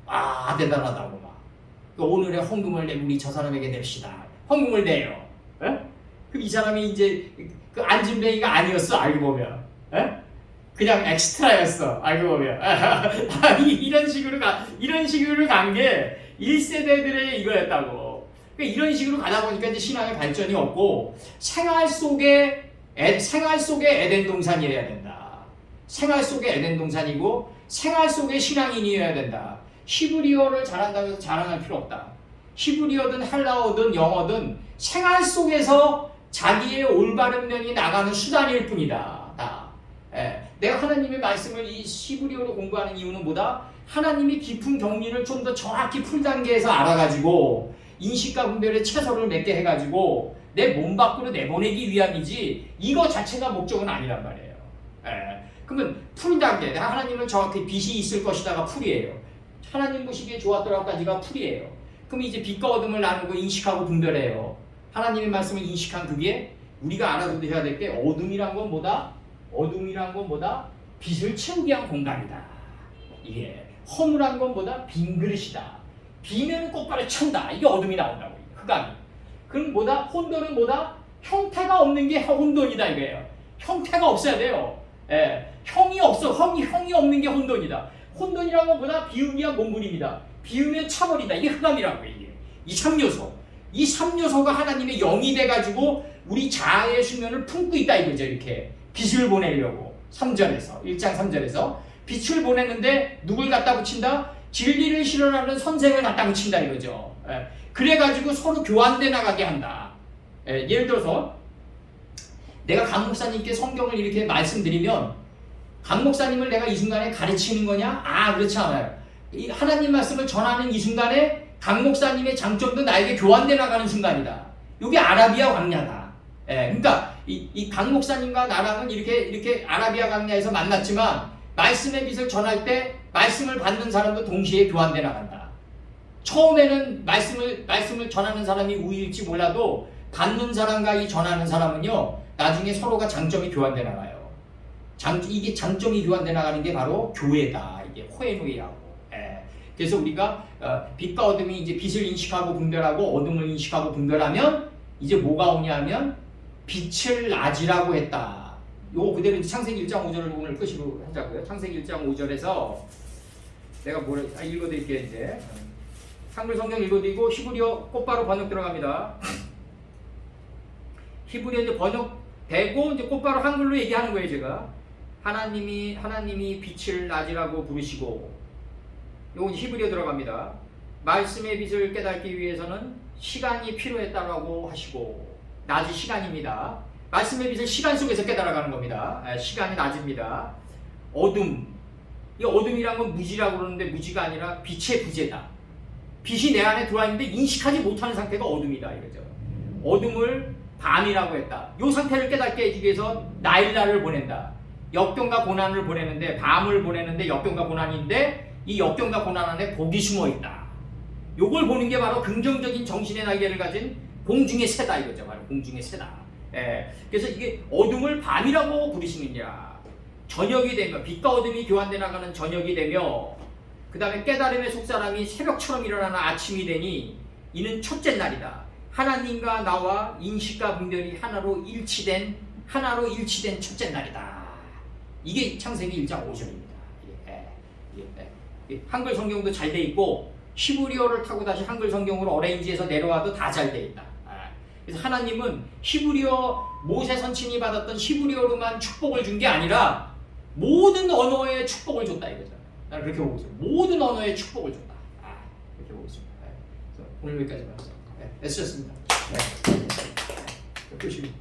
아, 대단하다고 막. 오늘의 헌금을 우리 저 사람에게 냅시다. 헌금을 내요. 에? 그럼 이 사람이 이제 그 안진뱅이가 아니었어. 알고 보면. 에? 그냥 엑스트라였어. 알고 보면. 이런 식으로 간 게 1세대들의 이거였다고. 그러니까 이런 식으로 가다 보니까 이제 신앙의 발전이 없고 생활 속에 에덴 동산이어야 된다. 생활 속에 에덴 동산이고 생활 속에 신앙인이어야 된다. 히브리어를 잘한다고 해서 자랑할 필요 없다. 히브리어든 헬라어든 영어든 생활 속에서 자기의 올바른 면이 나가는 수단일 뿐이다. 다. 내가 하나님의 말씀을 이 히브리어로 공부하는 이유는 뭐다? 하나님이 깊은 경리를 좀 더 정확히 풀 단계에서 알아가지고 인식과 분별의 채소를 맺게 해가지고 내 몸 밖으로 내보내기 위함이지 이거 자체가 목적은 아니란 말이에요. 그러면 풀 단계, 하나님은 정확히 빛이 있을 것이다가 풀이에요. 하나님 보시기에 좋았더라까지가 풀이에요. 그럼 이제 빛과 어둠을 나누고 인식하고 분별해요. 하나님의 말씀을 인식한 그게 우리가 알아둬야 될 게 어둠이란 건 뭐다? 어둠이란 건 뭐다? 빛을 채우기 위한 공간이다. 이게 허물한 건 뭐다? 빈 그릇이다. 비면 똑바로 찬다. 이게 어둠이 나온다고. 흑암이. 그럼 뭐다? 혼돈은 뭐다? 형태가 없는 게 혼돈이다 이거예요. 형태가 없어야 돼요. 형이 없어. 형이 없는 게 혼돈이다. 혼돈이란 건 뭐다? 비우기 위한 몸부림이다. 비우면 차버리다. 이게 흑암이라고 이게. 이 3요소. 이 3요소가 하나님의 영이 돼가지고 우리 자아의 수면을 품고 있다 이거죠. 이렇게 빛을 보내려고 3절에서 1장 3절에서 빛을 보내는데 누굴 갖다 붙인다? 진리를 실현하는 선생을 갖다 붙인다 이거죠. 그래가지고 서로 교환돼 나가게 한다. 예를 들어서 내가 강 목사님께 성경을 이렇게 말씀드리면 강 목사님을 내가 이 순간에 가르치는 거냐? 아, 그렇지 않아요. 이 하나님 말씀을 전하는 이 순간에 강 목사님의 장점도 나에게 교환돼 나가는 순간이다. 이게 아라비아 광야다. 그러니까 이 강 목사님과 나랑은 이렇게 아라비아 광야에서 만났지만 말씀의 빛을 전할 때 말씀을 받는 사람도 동시에 교환돼 나간다. 처음에는 말씀을 전하는 사람이 우위일지 몰라도 받는 사람과 이 전하는 사람은요 나중에 서로가 장점이 교환돼 나가요. 이게 장점이 교환돼 나가는 게 바로 교회다. 이게 호에노이라고. 그래서 우리가 빛과 어둠이 이제 빛을 인식하고 분별하고 어둠을 인식하고 분별하면 이제 뭐가 오냐면 빛을 낮이라고 했다. 요거 그대로 창세기 1장 5절을 오늘 끝으로 하자고요. 창세기 1장 5절에서 내가 읽어드릴게요. 이제 한글 성경 읽어드리고 히브리어 곧바로 번역 들어갑니다. 히브리어 이제 번역되고 이제 곧바로 한글로 얘기하는 거예요. 제가 하나님이 빛을 낮이라고 부르시고 요거 히브리어 들어갑니다. 말씀의 빛을 깨닫기 위해서는 시간이 필요했다라고 하시고 낮이 시간입니다. 말씀의 빛을 시간 속에서 깨달아가는 겁니다. 시간이 낮입니다. 어둠, 이 어둠이란 건 무지라고 그러는데 무지가 아니라 빛의 부재다. 빛이 내 안에 들어와 있는데 인식하지 못하는 상태가 어둠이다 이거죠. 어둠을 밤이라고 했다. 이 상태를 깨닫게 해주기 위해서 나일날을 보낸다. 역경과 고난을 보내는데 밤을 보내는데 역경과 고난인데 이 역경과 고난 안에 복이 숨어 있다. 요걸 보는 게 바로 긍정적인 정신의 날개를 가진 공중의 새다 이거죠. 바로 공중의 새다. 그래서 이게 어둠을 밤이라고 부르시느냐. 저녁이 되면 빛과 어둠이 교환돼 나가는 저녁이 되며 그 다음에 깨달음의 속사람이 새벽처럼 일어나는 아침이 되니 이는 첫째 날이다. 하나님과 나와 인식과 분별이 하나로 일치된 첫째 날이다. 이게 창세기 1장 5절입니다. 한글 성경도 잘 돼 있고 히브리어를 타고 다시 한글 성경으로 어레인지해서 내려와도 다 잘 돼 있다. 그래서 하나님은 히브리어 모세 선친이 받았던 히브리어로만 축복을 준 게 아니라 모든 언어에 축복을 줬다 이거죠. 나는 그렇게 보고 있어요. 모든 언어에 축복을 줬다. 그렇게 보고 있습니다. 그래서 오늘 여기까지만 해서 애쓰셨습니다. 끝입니다.